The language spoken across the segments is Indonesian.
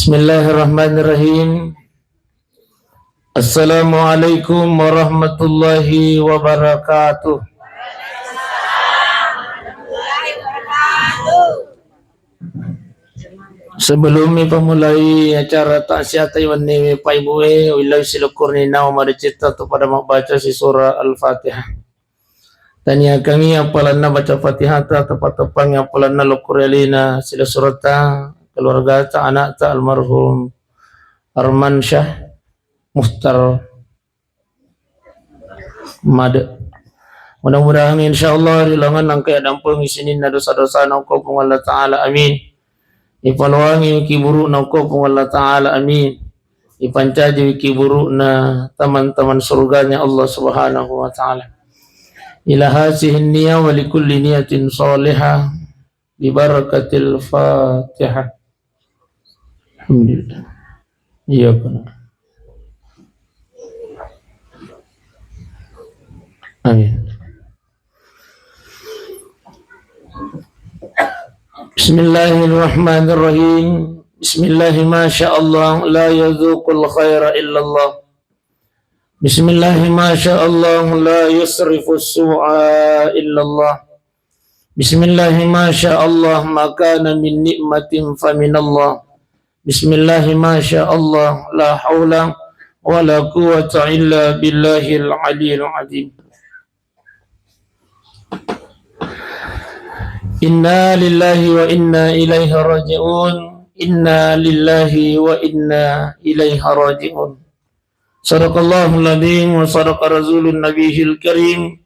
Bismillahirrahmanirrahim. Assalamualaikum warahmatullahi wabarakatuh. Sebelum pemulai acara taksiat iwan ni Pak Ibu wilayah silukur ni nawa maricita tu pada membaca si surah Al-Fatihah. Tanya kami apalan na baca Fatihah ta tepat-tepang apalan na lukurelina sila surata keluarga ta anak ta almarhum Arman Syah Muhtar Made. Mudah-mudahan insyaallah rilangan nang kaya dampung isinin na dosa-dosa na ko kung Allah Ta'ala amin. Ipaluangi kiburu na ko kung Allah Ta'ala amin. Ipancaji kiburu na teman-teman surganya Allah Subhanahu wa Ta'ala. Ila hasihin niyah wa likulli niyatin salihah bi barakatil Fatihah. Alhamdulillah. Iya benar. Amin. Bismillahirrahmanirrahim. Bismillahi masyaallah la yadzuqul khaira illallah. Bismillahi masyaallah la yusrifus su'a illallah. Bismillahi masyaallah ma kana min ni'matin faminallah. Bismillahi masyaallah la haula wa la quwwata illa billahil aliyil azim. Inna lillahi wa inna ilaihi raji'un. Inna lillahi wa inna ilaihi raji'un. Sadaqallahul adzim wa sadaqa rasulun nabiyil karim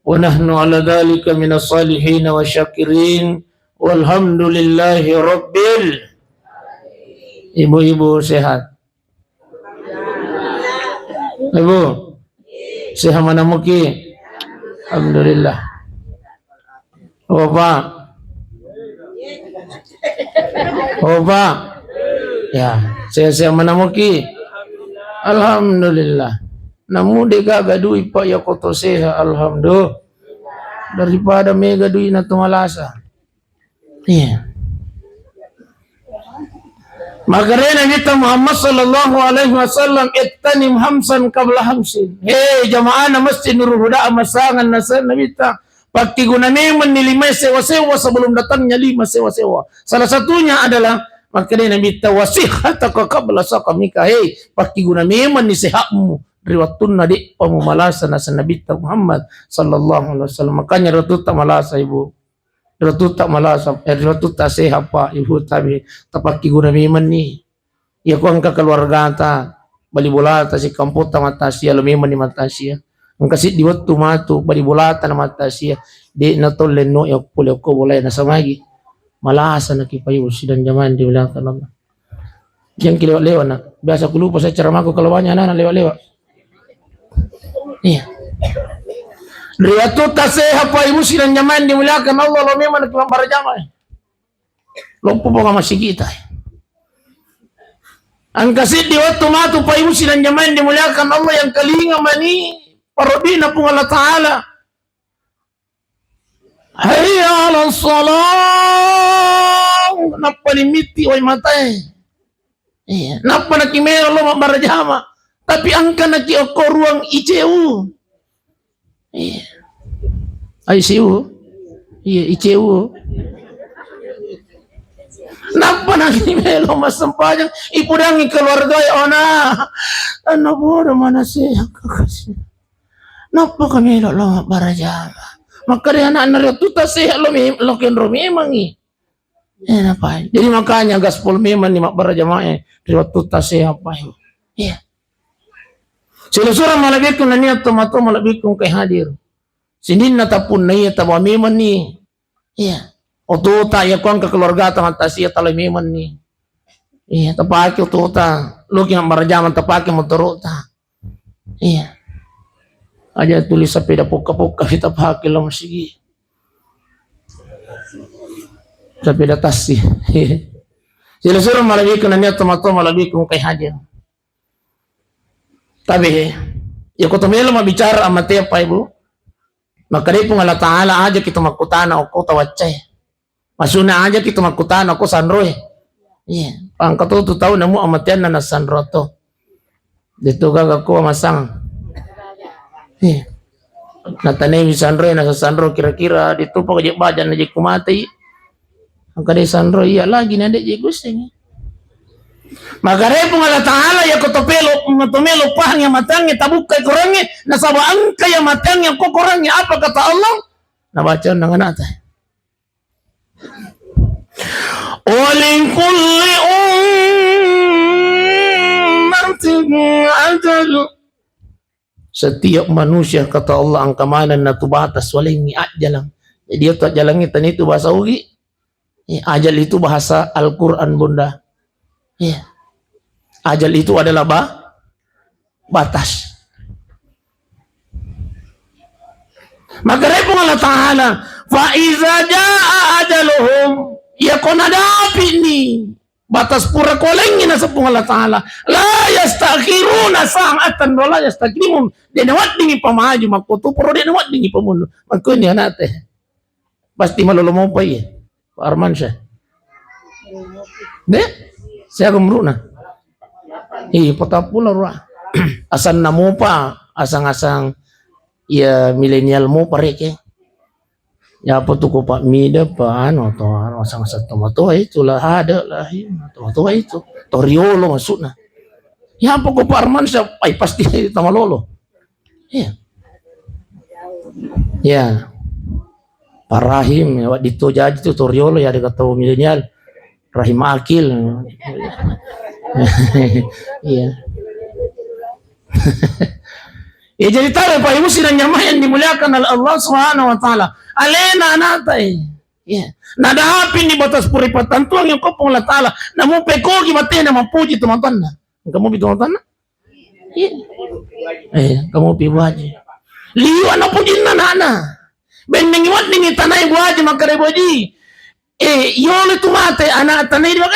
wa nahnu ala dzalika minas salihin wa syakirin walhamdulillahi rabbil. Ibu-ibu sehat? Ibu sehat mana muki? Alhamdulillah. Bapak? Bapak? Ya, sehat mana muki? Alhamdulillah. Namu dega gadui pak ya koto sehat alhamdulillah. Daripada mega dui na tumalasa. Iya. Makanya kita Muhammad sallallahu alaihi wasallam ittanim hamsan qabla hamsin. Hei jamaah na masjid Nurul Huda amasangan nasan nabita. Pati guna memang nilai sewa-sewa sebelum datangnya 5 sewa-sewa. Salah satunya adalah makanya nabita wasihataka qabla sakamika. Hei pati guna memang ni sehatmu dari waktu nadi pemumalasan nasan nabita Muhammad sallallahu alaihi wasallam. Makanya ratu tak malasa ibu. Ratu tak malasa, ratu tak sehat pak ibu tapi tapaki guna memang ni. Ya ko angka keluarga ta bali bola ta si kampung ta mata sia lo memang ni mata sia. Angka si diwat tu matu bali bola ta na mata sia di na to leno ya pule ko boleh na samagi. Malasa na kipayu sidan zaman di ulang kan Allah. Yang kilewat-lewat na. Biasa ku lupa saya ceramah ko kalawanya na lewat-lewat. Iya. Riwatu taseha pa ibu sidan nyaman dimuliakan Allah lo memang nak para jamaah. Lompo po masih kita. Ang kasi di waktu matu pa ibu sidan nyaman dimuliakan Allah yang kalinga mani parodina pun Allah Ta'ala. Hayya ala salam. Napa limiti way matay. Iya. Napa nakimera lo para jamaah. Tapi angka nakioko ruang ICU. Iya. ICU. Iya, ICU. Napa nang melo mas sempajang ipudangi keluarga ona. Ano bodo mana siya kakasih. Napa kami lo para jama. Maka dia anak nario tuta siya lo ken romi mangi. Napa? Jadi makanya gaspol memang ni mak para jamaah riwat tuta siya pa. Iya. Sila surah malabikum na niya tomato malabikum kay hadir. Sinin na tapun na iya tawa memang ni. Iya. Oto ta ya kuang ke keluarga taman tasia talay memang ni. Iya, tapaki oto ta. Luki ang marajaman tapaki motorot ta. Iya. Aja tulis sa peda puka-puka kita paki lang sige. Sa peda tasi. Sila surah malabikum na niya tomato malabikum kay hadir. Tapi, ya kung tumelo mabicara ang mataya pa ibu, magkari pong Allah Ta'ala aja kita magkutana o ko tawatsa. Masuna aja kita magkutana o ko sanroy. Yeah. Ang katuto tao na mo amatian na nasanroto. Dito ko masang. Natanay si Sandro na sa Sandro kira-kira dito pa kaya badan na di kumatay. Ang kani Sandro iya lagi na di gusting. Magare po nga Ta'ala ya kotopelo matumelo pa nga matang tabuk kay kurangi nasabaan kaya matang yang kukurangi apa kata Allah? Nabaca nang anata. Waling kulli ummatin ajalu. Setiap manusia kata Allah ang kamanan na tubatas waling ajalang. Jadi itu ajalang itu bahasa ugi. Ajal itu bahasa Al-Quran bunda. Ya. Ajal itu adalah batas. Maka repong Allah Ta'ala fa'iza ja'a ajaluhum ya konadapi ni batas pura kolengin na sa Allah Ta'ala la yastakhiruna sa'atan wa la yastakrimun dinawat dingi pamaju magkutupuro dinawat dingi pamuno magkunya nate pasti malulumupay Pak Arman siya de siya kumruna patapula ra asan na mo pa asang-asang ya milenial mo pareke ya apa tuh ko Pak Mida pa ano to asang-asang tomato itu lah ada lah tomato itu toriolo maksudnya ya apa ko Pak Arman siya ay pasti tamalolo ya Parahim ya dito jadi tuh toriolo ya ada kata milenial Rahim Akil iya ya jadi tahu Pak Ibu sidang jamaah yang dimuliakan oleh Allah Subhanahu wa taala. Alena natai. Ya. Nada api di batas puripatan tuang yang kau Allah taala. Namun pekogi mati na mapuji teman-teman. Kamu bi teman-teman? Iya. Kamu pi buaji. Liu ana puji nana. Ben mengiwat ningi tanai buaji makare buaji. Yole tu mate anak tanai dia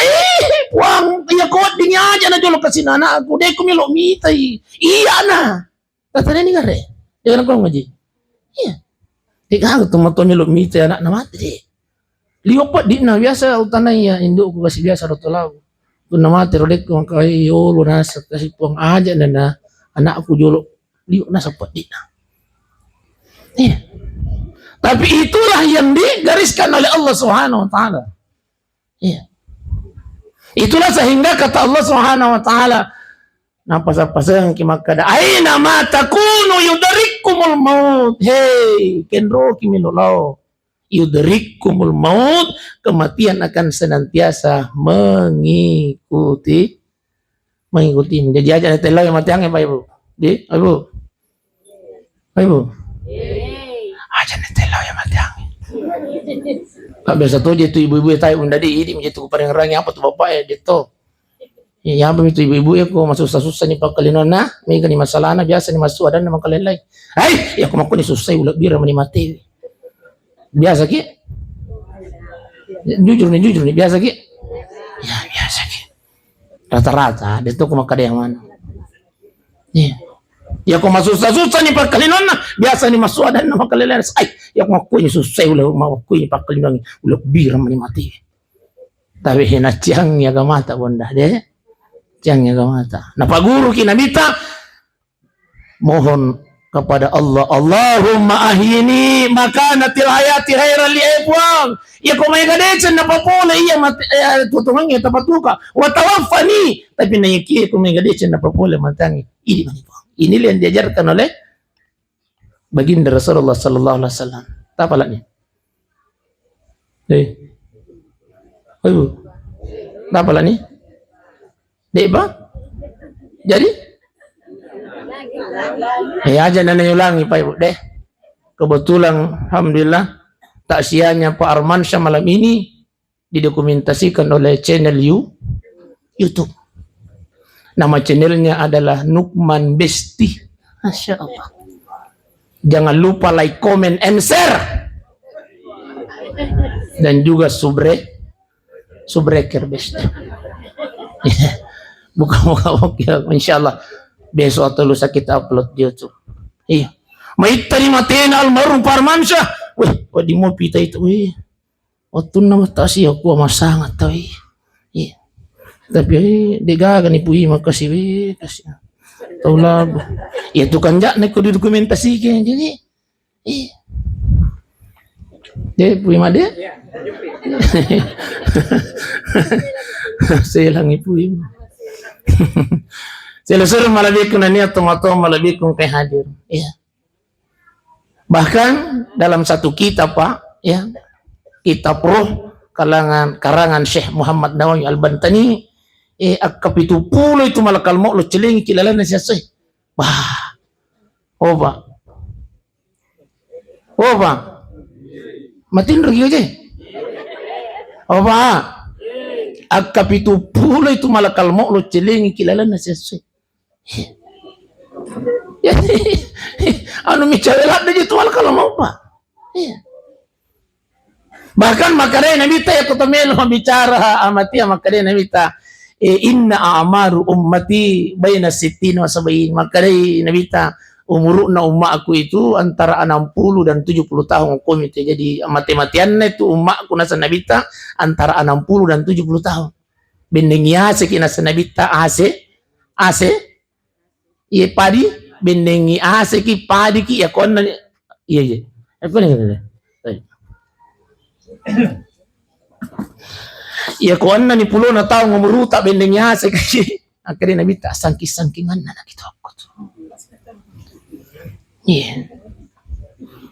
puang ya kuat dinya aja na jolo kasih anak aku dek kumilo mitai. Iya na. Katanya ni kare, dia kan kau ngaji. Iya, dia kan tomato nyeluk mite anak nama mati. Liopot di na biasa utanai ya induk ku kasih biasa roto lau. Tu nama terodek kau kai yo lu nasa kasih puang aja nana anak aku jolo liuk nasa pot di na. Iya. Tapi itulah yang digariskan oleh Allah Subhanahu wa taala. Iya. Itulah sehingga kata Allah Subhanahu wa taala napasa-pasang kimakada aina ma takunu yudrikumul maut hey kenro kimilolao yudrikumul maut kematian akan senantiasa mengikuti jadi aja telah yang mati angin Pak Ibu di Ibu aja telah yang mati angin Pak biasa tuh itu ibu-ibu tahu unda di ini menjadi paling orang apa tuh bapak ya gitu. Ya begitu ibu-ibu ya ko masusah-susah ni pagkalinon na may gani masalah na biasa ni masuadan na makalelay ay ya ko makuni susay ulag bira man ni mati biasa ki jujur ni biasa ki ya biasa ki rata-rata dito ko makadayaman ya ko masusah-susah ni pagkalinon na biasa ni masuadan na makalelay ay ya ko makuni susay ulag makuni pagkalinon ulag bira man ni mati tapi hinatyang ya gamata bunda de jangan gamata. Napaguru kinamita mohon kepada Allah Allahumma ahyini makanatil hayati khairan li ibwang ya kumay gadetsan napapula iya tutungan ya tapatuka wa tawaffani tapi nayiki kumay gadetsan napapula mantangi ini yang diajarkan oleh baginda Rasulullah sallallahu alaihi wasallam tapalanya ayo tapalanya Diba? Jadi? Aja na ulangi Pak Ibu deh. Kebetulan alhamdulillah taksiannya Pak Arman Syah malam ini didokumentasikan oleh channel YouTube. Nama channelnya adalah Nukman Besti. Masya Allah. Jangan lupa like, comment, and share. Dan juga subreker Besti. Buka-buka insyaallah besok atau lusa kita upload di YouTube. Iya. May tarimatin almarhum Parman siya. Weh, pwede mo pita ito. Weh. O ito na matasi ako masangat. Iya. Tapi degagan ibu ima kasih tahu lah. Ya tu kan jak nak dokumentasi kan jadi. Dia ibu ima dia. Saya lang ibu ima. Selesai malabikum niat atau malabikum kay hadir. Ya. Bahkan dalam satu kitab Pak, ya, kitab Roh karangan Syekh Muhammad Nawawi Al-Bantani, ak-70 itu malakal mau lo celing kilala na siya say. Bah. Oh Pak. Oh Pak. Matin lagi aja. Oh Pak. Ak-70 itu malakal mau lo celing kilala na siya say. Anu micawelat na dito malakal mau Pak. Iya. Bahkan makanya Nabi ta yakutamelo bicara amati makanya Nabi ta inna a'maru ummati baina 60 wa 70. Makanya Nabi ta umur na umma aku itu antara 60 dan 70 tahun hukum itu. Jadi mati-matiannya itu umma aku nasa Nabi ta antara 60 dan 70 tahun. Bendengnya sekina sa Nabi ta ase iya padi bendengi ase ki padi ki ya kon iya apa nih ya kuan na ni 10 na taong umuruta bendengnya sa kasi akhirnya Nabi ta sangking-sangkingan na nakita ako to. Iya.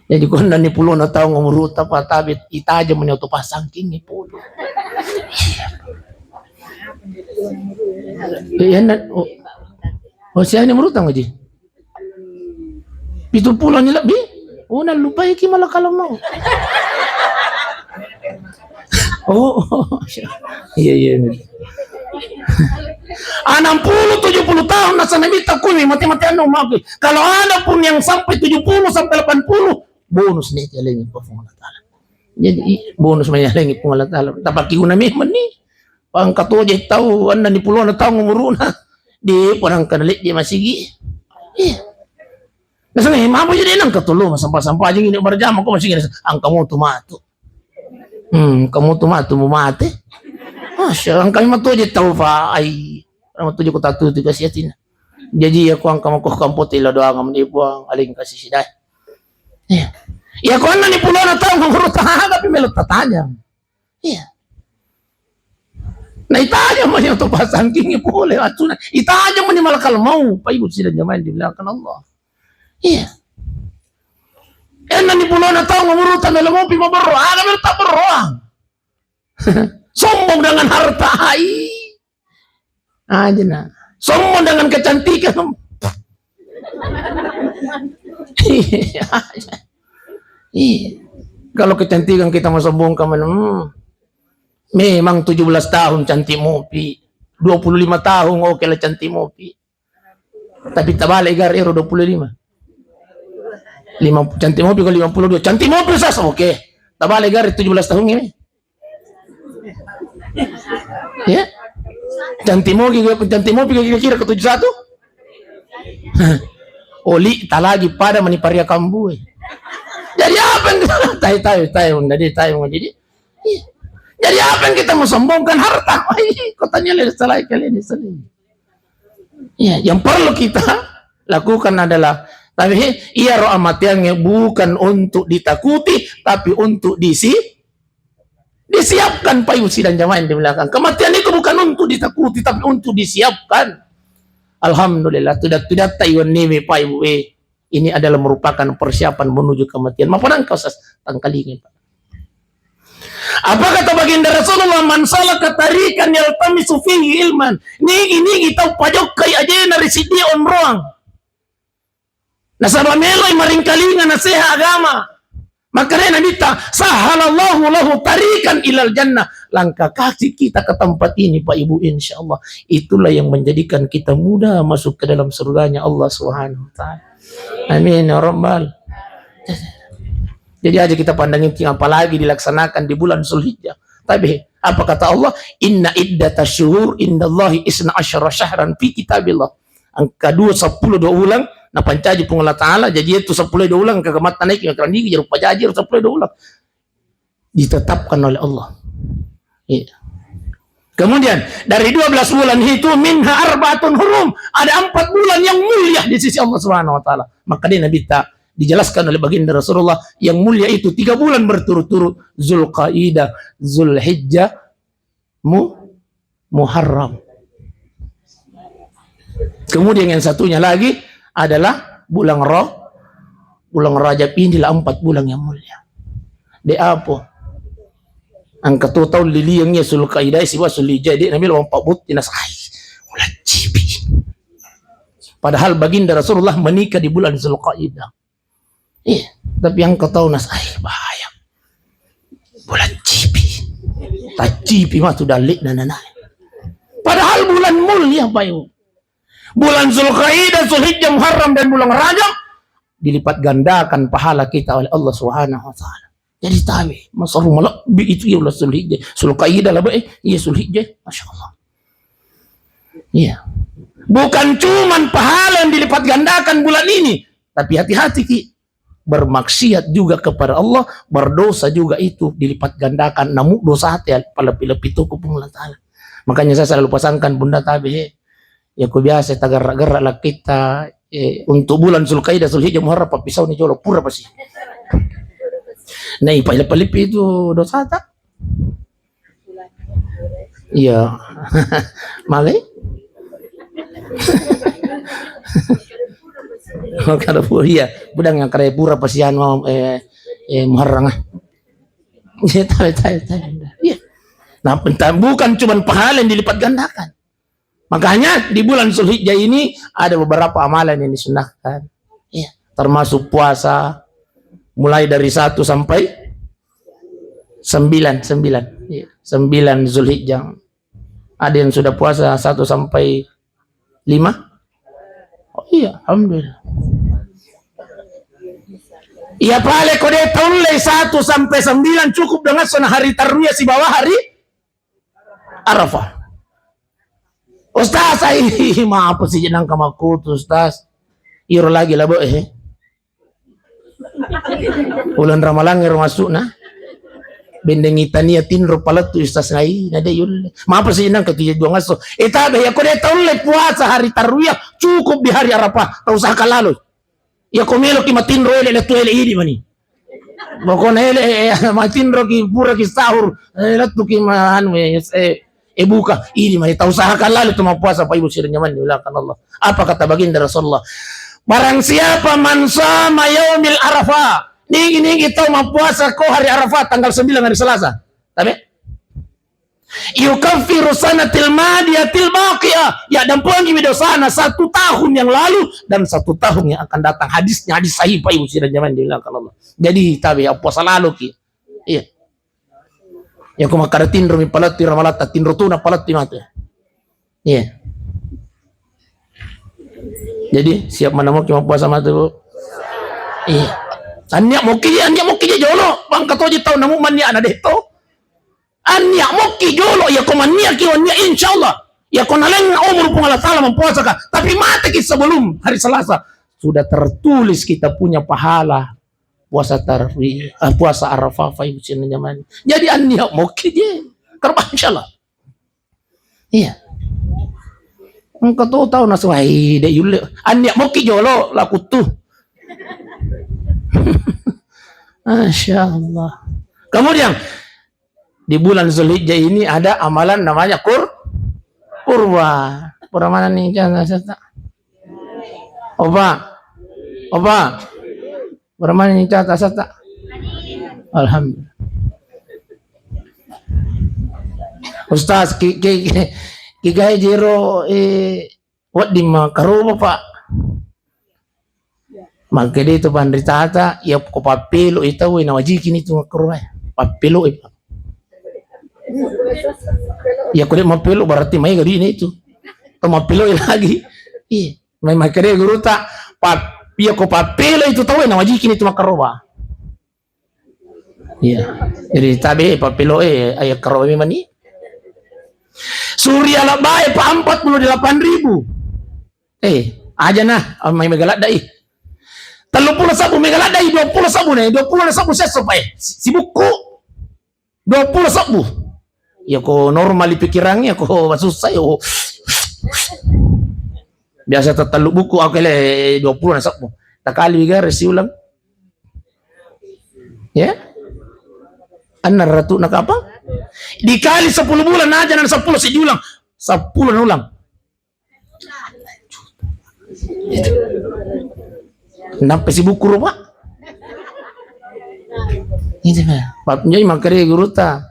Jadi kuan na ni 10 na taong umuruta pa tabit itaja mo niyo to pa sangking ni 10. Iya na siya ni umuruta mo di. 70 nila bi. Una lupa iki malakalang mo. Oh, iya. 60 70 tahun nasa Nabi takuni mati-matian umaki. Kalau ada pun yang sampai 70 sampai 80 bonus nih jalannya po Allah Taala. Jadi bonus menyalangi po Allah Taala. Tapaki una memang ni pang katoje tahu anda ni 10 na taong umuruna di parang kanalit di masigi. Iya. Nasa ngayon, mabo jadi nang katulong sampah-sampah aja ini berjam ako masigi ang kamu tumato. Kamu tumato mo mate. Masya, ang kami matujit tahu pa ay matujit ko tatu ti kasi atin. Jadi ako ang kamu ko kampo tila doa ngam ni po ang aling kasi siday. Iya. Iya ko na ni pulo na taong ngurut tapi melot tatanya. Iya. Na itanya mo niya to pasangking ipole atuna. Itanya mo ni malakal mau paibut sila nyaman di belakang Allah. Iya. Ni pulo na taong umurutan na mo pimabaro. Kami tak beruang. Sombong dengan harta. Aja na. Sombong dengan kecantikan. Kalau kecantikan kita mau sombongkan, memang 17 tahun cantik mopi, 25 tahun oke lah cantik mopi. Tapi tak balik gar 25. Cantik mobil ke 52 cantik mobil sas oke tak balik garis 17 tahun ini ya cantik mobil kira-kira ke 71 oli tak lagi pada maniparia kambu jadi apa yang tayo jadi apa yang kita mau sombongkan harta kotanya lihat salah kalian ya yang perlu kita lakukan adalah tapi ia roh amatiannya bukan untuk ditakuti, tapi untuk disiapkan payusi dan jamaah di belakang. Kematian itu bukan untuk ditakuti, tapi untuk disiapkan. Alhamdulillah, tidak tayuan nimi payu. Ini adalah merupakan persiapan menuju kematian. Maafkan kau tangkalingi Pak. Apa kata baginda Rasulullah? Man salaka tariqan yaltamisu fihi ilman. Nigi kita pajok kay aja dari sidi omroang. Nasaba meloy maringkalingan na seha agama. Makanya Nabi ta sahalallahu lahu tarikan ilal jannah. Langkah kaki kita ke tempat ini Pak Ibu insyaallah itulah yang menjadikan kita mudah masuk ke dalam surganya Allah Subhanahu wa taala. Amin ya rabbal. Jadi aja kita pandangin apalagi dilaksanakan di bulan Zulhijjah. Tapi apa kata Allah? Inna iddatash syuhur indallahi 12 syahran fi kitabillah. Angka 10 ulang na pancaji pung Allah Ta'ala jadi itu 10 ulang kegamatan naik yang kerani jadi pajaji 10 ulang ditetapkan oleh Allah. Iya. Kemudian dari 12 bulan itu minha arbaatun hurum, ada 4 bulan yang mulia di sisi Allah Subhanahu wa taala. Maka dia Nabi tak dijelaskan oleh baginda Rasulullah yang mulia itu 3 bulan berturut-turut, Zulqaidah, Zulhijjah, Muharram. Kemudian yang satunya lagi adalah bulan Rajab. Inilah 4 bulan yang mulia. Dia apa? Angka tahun liliyangnya Zulqaidah siwa Zulhijjah dia Nabi lawan Pak But dinasai. Bulan cipi. Padahal baginda Rasulullah menikah di bulan Zulqaidah. Iya, tapi yang kau tahu nasai bahaya. Bulan cipi. Tak cipi mah sudah lik nananai. Padahal bulan mulia bayu. Bulan Zulqaidah, Zulhijjah, Muharram dan bulan Rajab dilipat gandakan pahala kita oleh Allah Subhanahu wa taala. Jadi tahu masalah malah itu ya Allah Zulhijjah, Zulqaidah lah iya Zulhijjah, Masya Allah. Iya. Bukan cuman pahala yang dilipat gandakan bulan ini, tapi hati-hati ki. Bermaksiat juga kepada Allah, berdosa juga itu dilipat gandakan. Namun dosa hati lebih itu kupung taala. Makanya saya selalu pasangkan Bunda Tabe, ya ku biasa tagar-gerak lah kita untuk bulan Zulqaidah, Zulhijjah, Muharram pisau nih jolo pura pasti. Nah, ipalip itu dosa tak? Iya. Malay? Kalau iya, budang yang karya pura pasian mau Muharram ah. Iya. Nah, bukan cuma pahala yang dilipat gandakan. Makanya di bulan Zulhijjah ini ada beberapa amalan yang disunahkan. Iya, termasuk puasa mulai dari 1 sampai 9 Zulhijjah. Ada yang sudah puasa 1 sampai 5? Oh iya, alhamdulillah. Iya pale kode tahun 1 sampai 9 cukup dengan sunnah hari tarwiyah si bawah hari Arafah. Ustaz, maaf sih jenang kamakutu Ustaz. Iro lagi lah bo Ulan Ramalangir masuk nah. Bendeng itania tinro palat tu Ustaz nai nade yul. Maaf sih jenang ketujuh dua ngaso. Itabe ya kode tahun puasa hari tarwiyah cukup di hari Arafah. Tak usah kalalu. Ya komelo ki matinro ele tuele ini mani. Bokon ele matinro ki pura ki sahur. Latu ki man buka ini mah tak usahakan lalu tu mau puasa Pak Ibu sirnya nyaman diulangkan Allah. Apa kata baginda Rasulullah? Barang siapa man sama yaumil Arafah. Ini kita mau puasa ko hari Arafah tanggal 9 hari Selasa. Tapi yukaffiru sanatil madiyatil baqiyah. Ya dan pulang dosana 1 tahun yang lalu dan 1 tahun yang akan datang. Hadisnya hadis sahih Pak Ibu sirnya nyaman diulangkan Allah. Jadi tabi puasa lalu ki. Iya. Ya kung makaratin rumi palat tira malata tinro tuna palat timate. Iya. Jadi siap mana mau cuma puasa mata bu. Iya. Anya moki jolo. Bang katoji tahu namu mania ana deh to. Anya moki jolo ya komania kiwanya insyaallah. Ya konalen umur pengala salah mempuasa ka. Tapi mati kita sebelum hari Selasa sudah tertulis kita punya pahala. Puasa tarwih, puasa Arafah, Ibu nyaman. Jadi ania moki je, kerba insyaallah. Iya. Engkau tahu naswai de yule. Ania moki jolo laku tuh. Masyaallah. Kemudian di bulan Zulhijjah ini ada amalan namanya kurba. Kurba mana nih jangan saya. Oba. Bermana ni cata sata. Alhamdulillah. Ustaz ki gaya jero wat di makaruba Pak. Maka dia itu pandri tata ya ko papelo itu na wajikin itu makaruba. Papelo Pak. Ya ko dia mapelo berarti mai gadi ini itu. To mapelo lagi. Iya, mai makare guru tak Pia ko papelo itu tahu na wajikin itu makaroba. Iya. Jadi tabe papelo ay karoba mani. Surya labay pa 48,000. Aja nah may megalat dai. 30 megalat dai 20 na 20 seso pa si buku. 20 Ya ko normal pikirannya ko susah yo. Biasa tetalu buku aku le 20 nasak mo. Takali bigar si ulang. Ya. Anar ratu nak apa? Dikali 10 bulan aja dan 10 si diulang. 10 ulang. Kenapa si buku rupa? Ini Pak Nyai makare guru ta.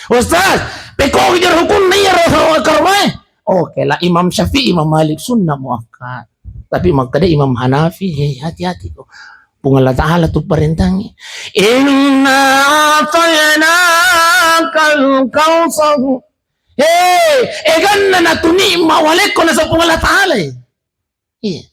Ustaz, peko jar hukum ni roh karwai. Oke lah Imam Syafi'i, Imam Malik sunnah muakkad. Tapi makanya Imam Hanafi hati-hati tuh. Pung Allah Ta'ala tuh perintangi. Inna atainakal kautsar. Ganna natuni mawaleko na sa pung Allah Ta'ala. 10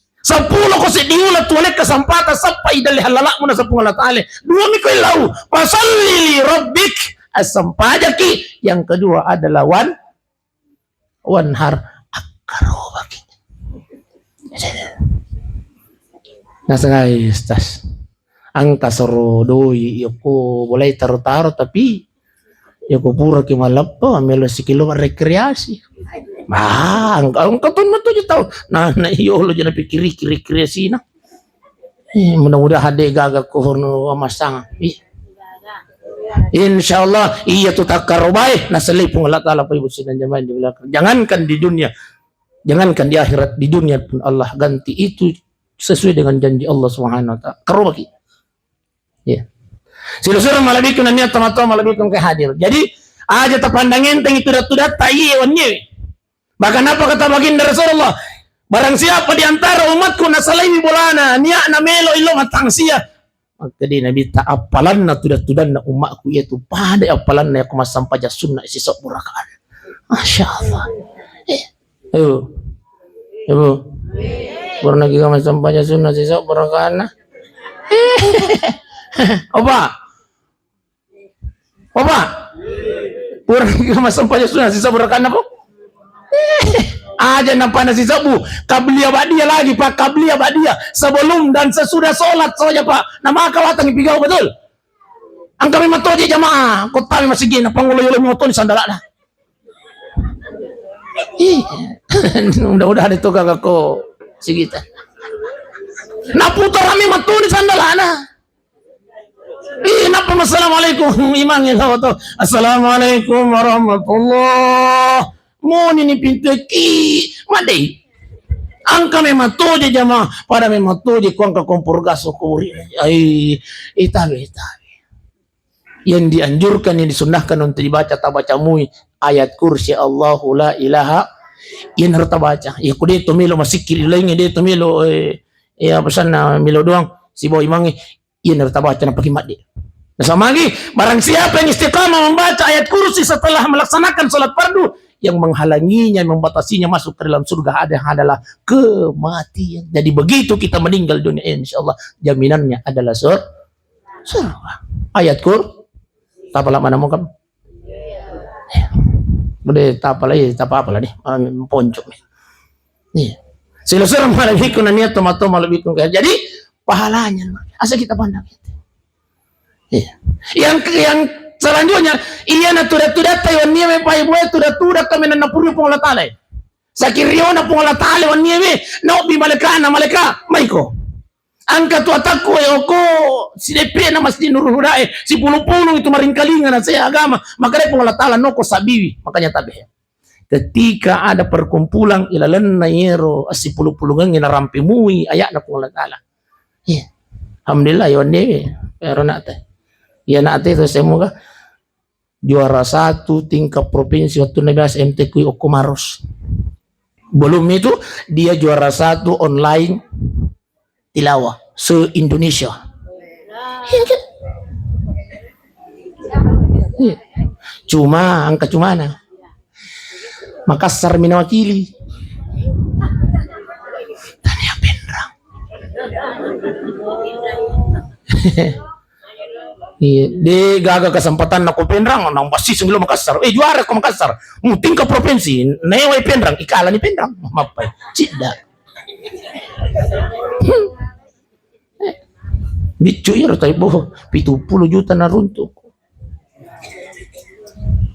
ko si diulat tuwalek kasampata sampai dali halalak mo na sa pung Allah Ta'ala. 2 mi ko ilaw. Pasalli li rabbik as-sampajaki. Yang kedua adalah wanhar akarobaki. Nasa guys, tas ang kasarodoi yoko boleh taruh-taruh tapi yoko pura kimalappo amelo si kilo rekreasi. Ang katun mo to tahu. Na iyo lo jana pikiri sina. Mudah-mudahan hade gaga ko hono amasang. Insyaallah iya tu takarobai nasalip pun Allah Taala pa ibu sinan jamaah di belakang. Jangankan di dunia, jangankan di akhirat, di dunia pun Allah ganti itu sesuai dengan janji Allah Subhanahu wa taala. Karobaki. Ya. Silusur malabikun niat teman-teman malabikun ke hadir. Jadi aja terpandangin teng itu datu-datu tai wannya. Bahkan apa kata baginda Rasulullah? Barang siapa di antara umatku nasalimi bolana, niat na melo ilo matangsia. Maka dia Nabi tak apalan na tudan na umatku yaitu pada apalan na aku masam paja sunnah isi sok burakaan. Masya Allah. Ibu. Pernah kita masam paja sunnah isi sok burakaan. Opa. Pernah kita masam paja sunnah isi sok burakaan apa? Aja nampak nasi sabu kabliya badia lagi pak, kabliya badia sebelum dan sesudah sholat saja pak. Nama kawatan pigau betul. Ang kami matoji jamaah kota kami masih gina pangulo-ulo motor di sandalana. Mudah-mudahan itu kakak ko sigita. Naputar kami matu di sandalana. Napa assalamualaikum imangnya to. Assalamualaikum warahmatullah. Mo ni pintu ki madai angka memang toje jamaah pada memang toje kuangka kompor gas kuri itabe yang dianjurkan yang disunnahkan untuk dibaca tabaca mui ayat kursi Allahu la ilaha yang harus baca ya kude to milo masikir lainnya dia to milo ya pesan milo doang si boy mangi yang harus baca na pakai mati. Nah, sama lagi barang siapa yang istiqamah membaca ayat kursi setelah melaksanakan salat fardu yang menghalanginya, membatasinya masuk ke dalam surga adalah kematian. Jadi begitu kita meninggal dunia, insya Allah jaminannya adalah surga. Ayat kur, tapalah mana mau kamu? Boleh tapalah nih, poncok nih. Silusur malabikun niat tomato malabikun. Jadi pahalanya, asal kita pandang. Yang selanjutnya, iya na tuda-tuda tayo niya may paibuhay tuda-tuda kami na napuryo pong latale. Sa kiryo na pong latale wan niya no bi malaka na malaka maiko. Ang katuatak ko ko sinepre na mas dinuruhudae si puno-puno itu maringkalingan na saya agama makanya pong latala no ko sabiwi makanya tabi. Ketika ada perkumpulan ilalan na yero si pulu-pulungan inarampi mui ayak na pong latala. Alhamdulillah yon niya pero nate. Ya nanti itu semoga juara 1 tingkat provinsi waktu 16 MTQ Okomaros. Belum itu dia juara 1 online tilawah se-Indonesia. Cuma angka cumana Makassar minawakili Tania Penrang. Di gagal kesempatan aku Penrang nang pasti sebelum Makassar juara ke Makassar tingkat provinsi newai Penrang ikalah ni Penrang mapai tidak bicu ya tapi 70 juta na runtuh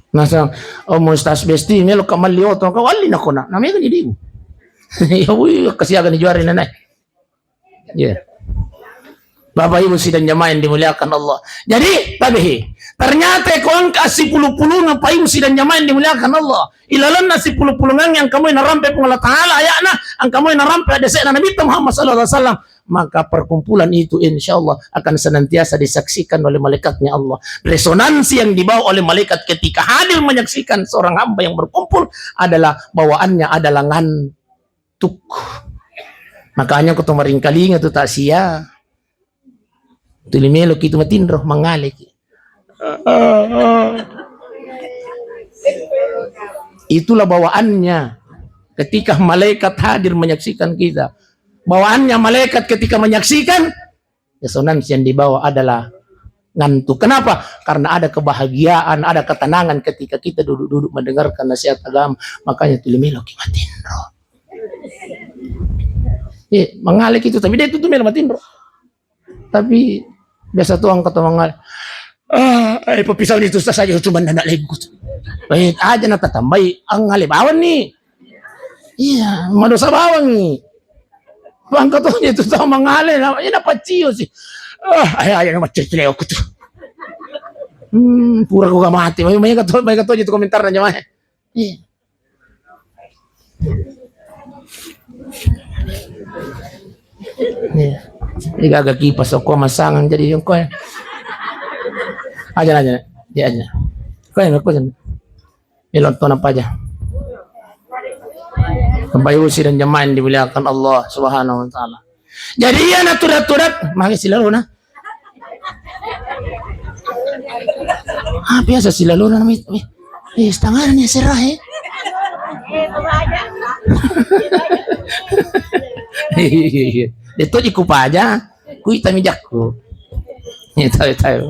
Nasa mo stas besti melo kamalio to ka wali na ko na. Nami kan di mo. Ya wi kasiagan ni juari nanay. Yeah. Bapak Ibu sidang jamaah yang dimuliakan Allah. Jadi, tabihi. Ternyata kau kasih puluh-puluh na Bapak Ibu sidang jamaah yang dimuliakan Allah. Ilalan nasi puluh-puluh yang kamu narampe pun Allah Ta'ala ayatna, ang kamu narampe ada sekna Nabi Muhammad sallallahu alaihi wasallam. Maka perkumpulan itu insya Allah akan senantiasa disaksikan oleh malaikatnya Allah. Resonansi yang dibawa oleh malaikat ketika hadir menyaksikan seorang hamba yang berkumpul adalah bawaannya adalah ngantuk. Makanya kau maring kalinga tu tak sia. Tulimelo kita matindro mangalik. Itulah bawaannya ketika malaikat hadir menyaksikan kita. Bawaannya malaikat ketika menyaksikan, resonansi yang dibawa adalah ngantuk. Kenapa? Karena ada kebahagiaan, ada ketenangan ketika kita duduk-duduk mendengarkan nasihat agama. Makanya tulimelo kita matindro. Mangalik itu, tapi dia itu tuh matindro. Tapi biasa tuang kata mangal. Pepisah itu saja cuma nak lengkut. Baik aja nak tambah ang ngalibawan nih. Iya, madosa bawang nih. Bang katanya itu tahu mangale, ini dapat cio sih. Ayo macam cile aku tuh. Pura gua mati. Banyak katanya itu komentar aja mah. Iya. Iya. Ini agak kipas aku masangan jadi yung kau aja dia aja kau yang aku jangan ilonton apa aja kembali usi dan jemaah yang dimuliakan Allah Subhanahu Wa Taala. Jadi ya naturat mari silalu na biasa silalu na setengah ni serah Dito ikup aja, kui tamijakku. Tahu.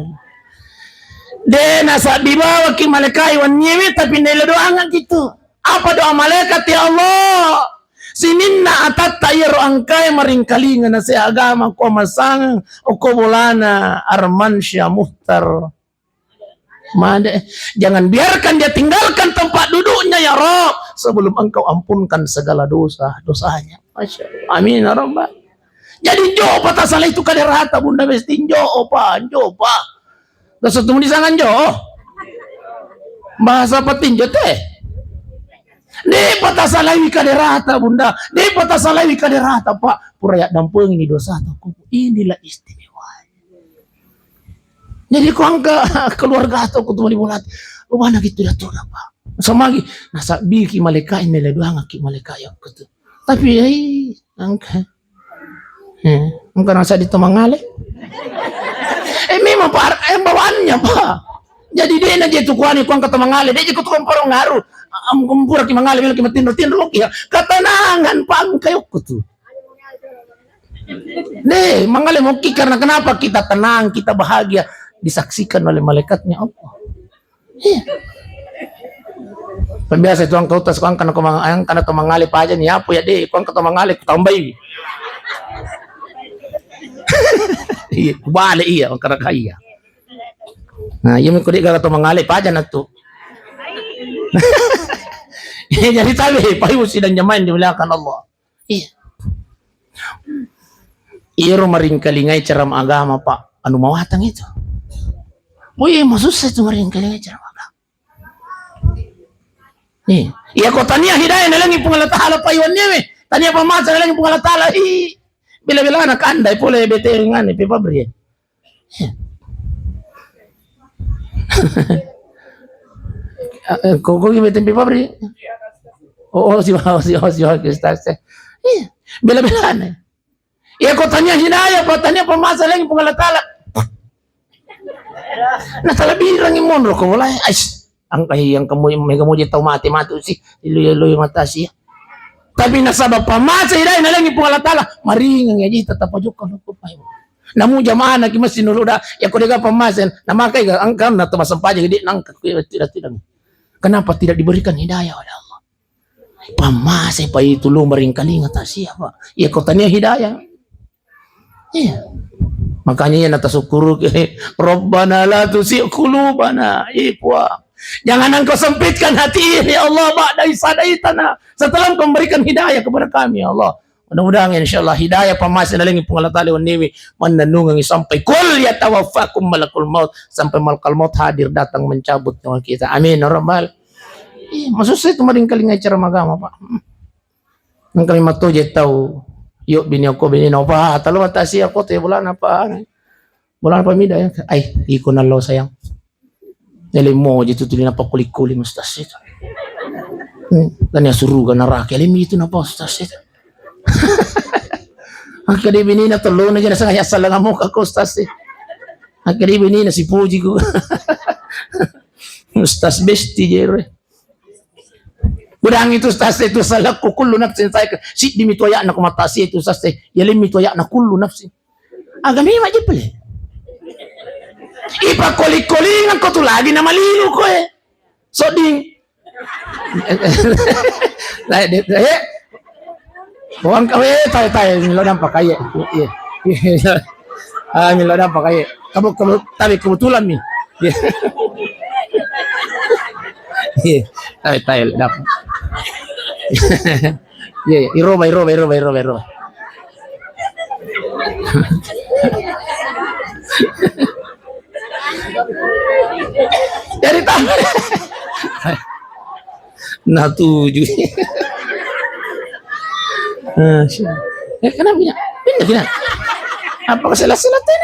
De nasa dibawa ki malaikat wan nyewe tapi nila doa gitu. Apa doa malaikat ya Allah? Sininna atat tayo angkay maringkalingan na sa agama ko masang o ko bolana Armansya Muhtar. Jangan biarkan dia tinggalkan tempat duduknya ya Rabb sebelum engkau ampunkan segala dosanya. Masya Allah. Amin ya Rabbal. Jadi jo patah salah itu kaderata bunda bestin jo pa. Dasar temu di sangan jo. Bahasa patin jo teh. Di patah salah ini kaderata bunda. Di patah salah ini kaderata pak. Purayak dampeng ini dosa aku. Inilah istimewa. Jadi kau angka keluarga atau ketemu di bulat. Mana gitu dah tuh apa? Samagi nasa biki malaikat ini doang aki malaikat yang gitu. Tapi angka. Engkau rasa ditemangale? Memang pak, bawaannya pak. Jadi dia aja tu kuani kuang ketemangale, dia juga tukang parong ngaruh. Kumpura ki mangale, ki matindro ya. Ketenangan pak kayak tu. Nih, mangale moki karena kenapa kita tenang, kita bahagia disaksikan oleh malaikatnya Allah. Iya. Biasa itu angkau tas kuang karena temangale pa aja nih apa ya deh, kuang ketemangale tambahi. Iya, balik iya orang kaya. Nah, yung kudik kata mengalih paja na to. Jadi tabi, payusi dan jamain dimuliakan Allah. Iya. Iro maring kalingay caram agama pak. Anu mawatang itu. Uy, masusah itu maring kalingay caram agama. Iya, kok tanya hidayah nalangi pungalatala payuan niya. Tanya pamasa nalangi pungalatala. Bila-bila anak andai boleh bete ngane pe pabri. Kok bete pe pabri? Si kita. Bila-bila ane. Ya kau tanya hidayah, kau tanya pemasa lagi pengalatala. Nah salah bilang imon ro ko wala. Angkay yang kamu jadi tahu mati sih. Ilu mata sih. Tapi nasabab pamasa hidayah na lang yung pangalatala, maringan nga jita tapajok ka na po payo. Namu jamaah na kimas sinuruda, ya kodega pamasen, namakay ka, ang kam na tumasampanya, hindi nang tidak. Kenapa tidak diberikan hidayah oleh Allah? Pamasa pa itulong maring kalinga ta siya pa. Ya kotanya hidayah. Iya. Makanya yan natasukuru Rabbana la tusi' qulubana. Ipwa. Jangan engkau sempitkan hati ini, ya Allah, ba'da isadaitana, setelah engkau memberikan hidayah kepada kami, ya Allah. Mudah-mudahan insyaallah hidayah pamasin daling pengalat tali waniwi menenungi sampai kul yatawaffakum malakul maut, sampai malakul maut hadir datang mencabut nyawa kita. Amin ya rabbal. Maksud saya itu maring kali ngajar agama, Pak. Nang kami matoje tahu yuk bini ako bini no pa talo matasi ako te bulan apa mida ya ay iko na lo sayang nili mo dito tuli na pa kulik-kulik mustas ito tanya suruga na raki alim ito na pa mustas ito ang kadibini na tulo na dyan sa kaya sa lang mo kakostas ito ang kadibini na si Puji ko mustas besti jere Budang itu sase itu salah kullu nafsin saya si dimi toya na kumatasi itu sase yalim toya na kullu nafsin agami maji pele ipa kolik-kolingan ko tu lagi na malilo ko so ding lah buang kawe tay milodam pakai milodam pakai kamu tapi kebetulan nih tay dap iroba dari tangan nah tujuh kenapa ya pindah apa keselat-selatan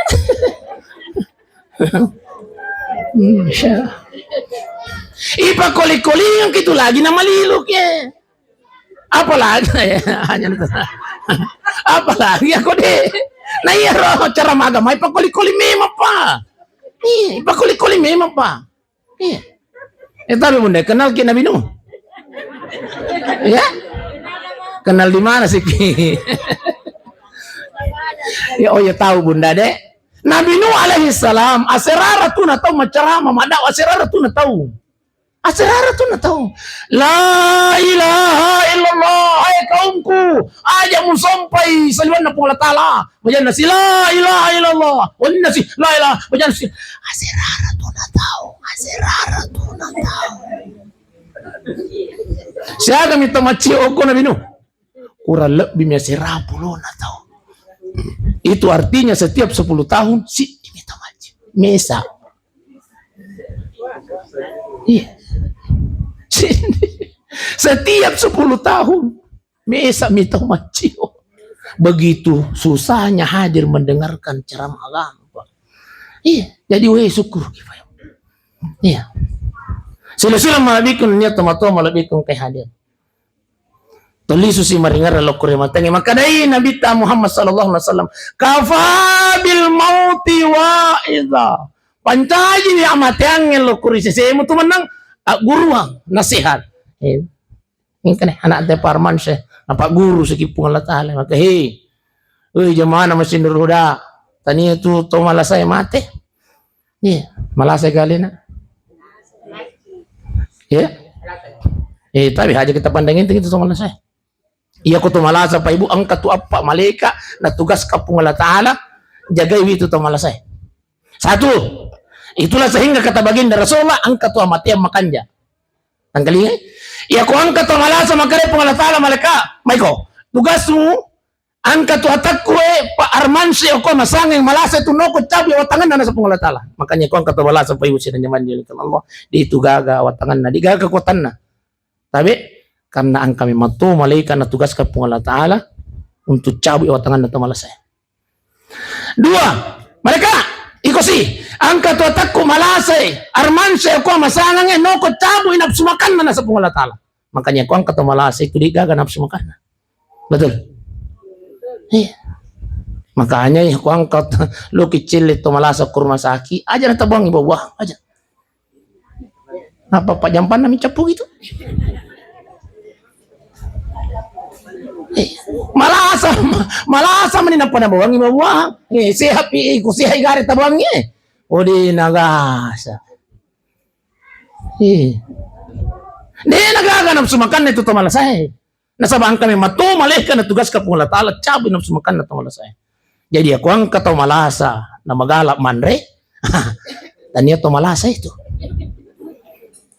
ipa kolik-koling gitu lagi nama liluk ya apalagi ya hanya apalagi aku deh nah iya roh cara magama ipa kolik-koling memang pa ipa kolik-koling memang pa tapi bunda kenal Ki Nabi Nuh ya kenal di mana sih Ki ya oh ya tahu bunda deh Nabi Nuh alaihi salam asrara tu na tahu macarama mada asrara tu na tahu asrara tu na tahu la ilaha illallah ay kaumku aja mu sampai saliwan na Allah taala bajan nasi la ilaha illallah wal nasi la ilaha bajan nasi asrara tu na tahu siapa minta maci oko Nabi Nuh kurang lebih mesra puluh na tahu itu artinya setiap 10 tahun si diminta maci mesa iya setiap 10 tahun mesa minta macio begitu susahnya hadir mendengarkan ceramah agama iya jadi weh syukur iya sila malabikun niya tomato malabikun kay hadir tuli susi maringar lo kurimatangi maka dai Nabi ta Muhammad sallallahu alaihi wasallam kafabil mauti wa idza pancaji ni amatiang lo kurisi semu tu menang guruang nasihat ini kan anak teh parman sih apa guru sekipung Allah taala maka jamaah nama sindur huda tani itu to malah saya mati malah saya galina tapi aja kita pandangin itu to malah saya iya ko to malah sa pa ibu angkat tu apa malaikat na tugas kapung Allah taala jaga itu to malah saya satu itulah sehingga kata baginda Rasulullah angkat tu mati makanja tangkali ya ko angkat tu malah sa makare pung Allah taala malaikat maiko tugasmu angkat tu atakku pa armansi ko masangeng malasa tu noko cabi watangan na sa pung Allah taala makanya ko angkat tu malah sa pa ibu sina nyaman di Allah di itu gaga watangan na di gaga kekuatan na tapi karena ang kami matu malaikat na tugas ka pung Allah taala untuk cabi watangan na to malah saya dua mereka ikosi angkat tu atakku malasay armanse ko masanang no ko tabo inapsu makan na sa pung Allah taala makanya ko angkat tu malasay itu digaga nafsu makan betul makanya ko angkat lu kecil itu malasa kurma saki aja na tabang bawah aja apa pak jampan nami capu gitu malasa manin apa na bawang bawang sehat ku sihay gari tabang odi nagasa di nagaga nafsu makan itu to malasay nasabang kami matu malaikat na tugas ka pung Allah taala cabi nafsu makan na to malasay jadi ako ang kataw malasa na magalap manre tanya to malasa itu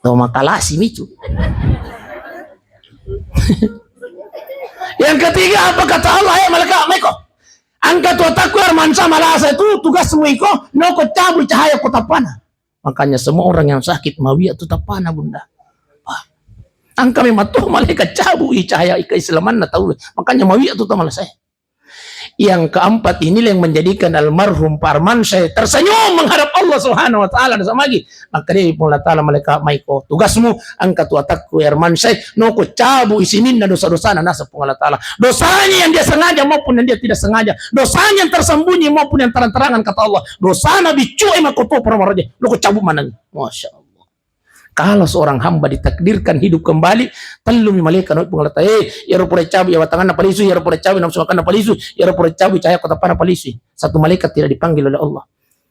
Tuh makalasi micu. Yang ketiga apa kata Allah ya malaikat meko. Angkat otakku armansa malasa itu tugasmu iko noko cabut cahaya kota panah. Makanya semua orang yang sakit mawiyah tetap panah bunda. Angka memang tuh malaikat cabut cahaya keislaman na tahu. Makanya mawiyah tetap malah saya. Yang keempat ini yang menjadikan almarhum Parmansyah tersenyum menghadap Allah Subhanahu wa taala dan samagi. Maka dia pun taala malaikat maiko tugasmu angkat watakku Parmansyah noko cabu isinin dan dosa-dosa nasa pun Allah taala. Dosanya yang dia sengaja maupun yang dia tidak sengaja, dosanya yang tersembunyi maupun yang terang-terangan kata Allah. Dosa nabi cuy makoto permaraja. Noko cabu mana? Masya Allah. Kalau seorang hamba ditakdirkan hidup kembali, telumi malaikat pengalata, ya rapore cabu ya watangan na palisu, ya rapore cabu nafsu makan na palisu, ya rapore cabu cahaya kota pana palisu. Satu malaikat tidak dipanggil oleh Allah.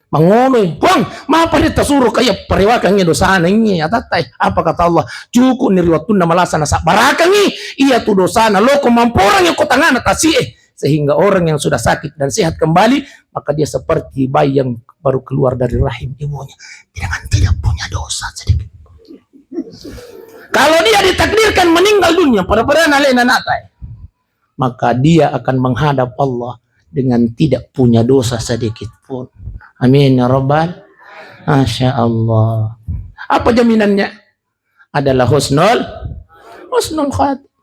Mangonoy, buang, mapa dia tasuruh kaya periwakannya dosa nanya, atatai. Apa kata Allah? Cukup niriwatun na malasa na barakangi, iya tu dosa na loko mamporang yang kota ngana tasie. Sehingga orang yang sudah sakit dan sehat kembali, maka dia seperti bayi yang baru keluar dari rahim ibunya. Tidak punya dosa sedikit. Kalau dia ditakdirkan meninggal dunia pada natai, maka dia akan menghadap Allah dengan tidak punya dosa sedikit pun. Amin ya rabbal. Masya Allah. Apa jaminannya? Adalah husnul khatimah.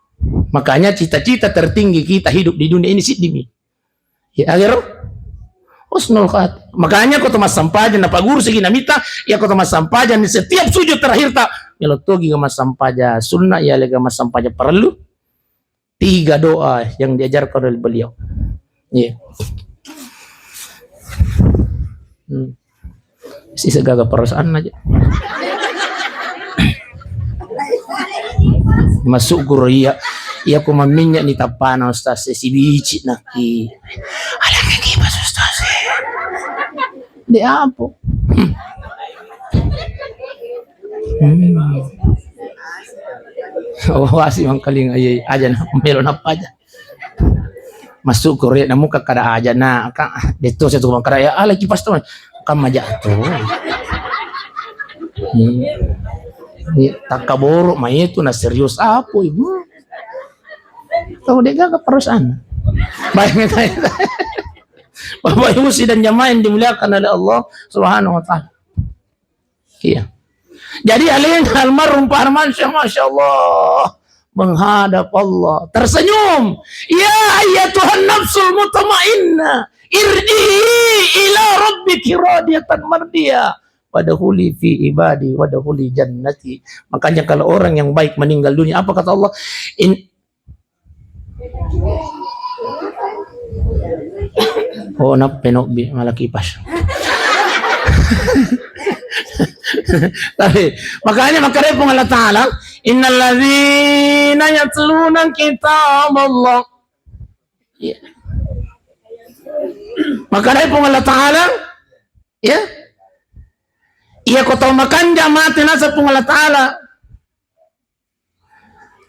Makanya cita-cita tertinggi kita hidup di dunia ini sidimi. Ya agar husnul khatimah. Makanya kau temas sampajan apa guru segi namita, ya kau temas sampajan di setiap sujud terakhir tak melotogi mas sampaja sunnah ya lega mas sampaja perlu 3 doa yang diajarkan oleh beliau. Iya. Sisa gagal perasaan aja. Masuk guru ya ku meminyak ni tapana ustaz si biji naki. Alang ki pas ustaz. Di apa? Oh asih mangkaling ay aja na meron apa aja. Masuk Korea na muka kada aja na ka dito sa tukang karaya ala kipas to kam aja to. Tak kaboro may itu na serius apa ibu. Tahu dia gak perusahaan. Baik tayo. Bapak Ibu dan jamaah yang dimuliakan oleh Allah Subhanahu wa taala. Iya. Jadi almarhum Pak Armansyah Masya Allah menghadap Allah tersenyum. Ya ayyatuhan nafsul mutmainnah irji'i ila rabbiki radiyatan mardiyah wadkhuli fi ibadi wadkhuli jannati. Makanya kalau orang yang baik meninggal dunia apa kata Allah? Oh penok malaki pas. Tapi makanya Allah Ta'ala innal ladzina yatluna kitab Allah. Ya. Makanya Allah Ta'ala ya. Iya kau tahu makan jamaah nasa Allah Ta'ala.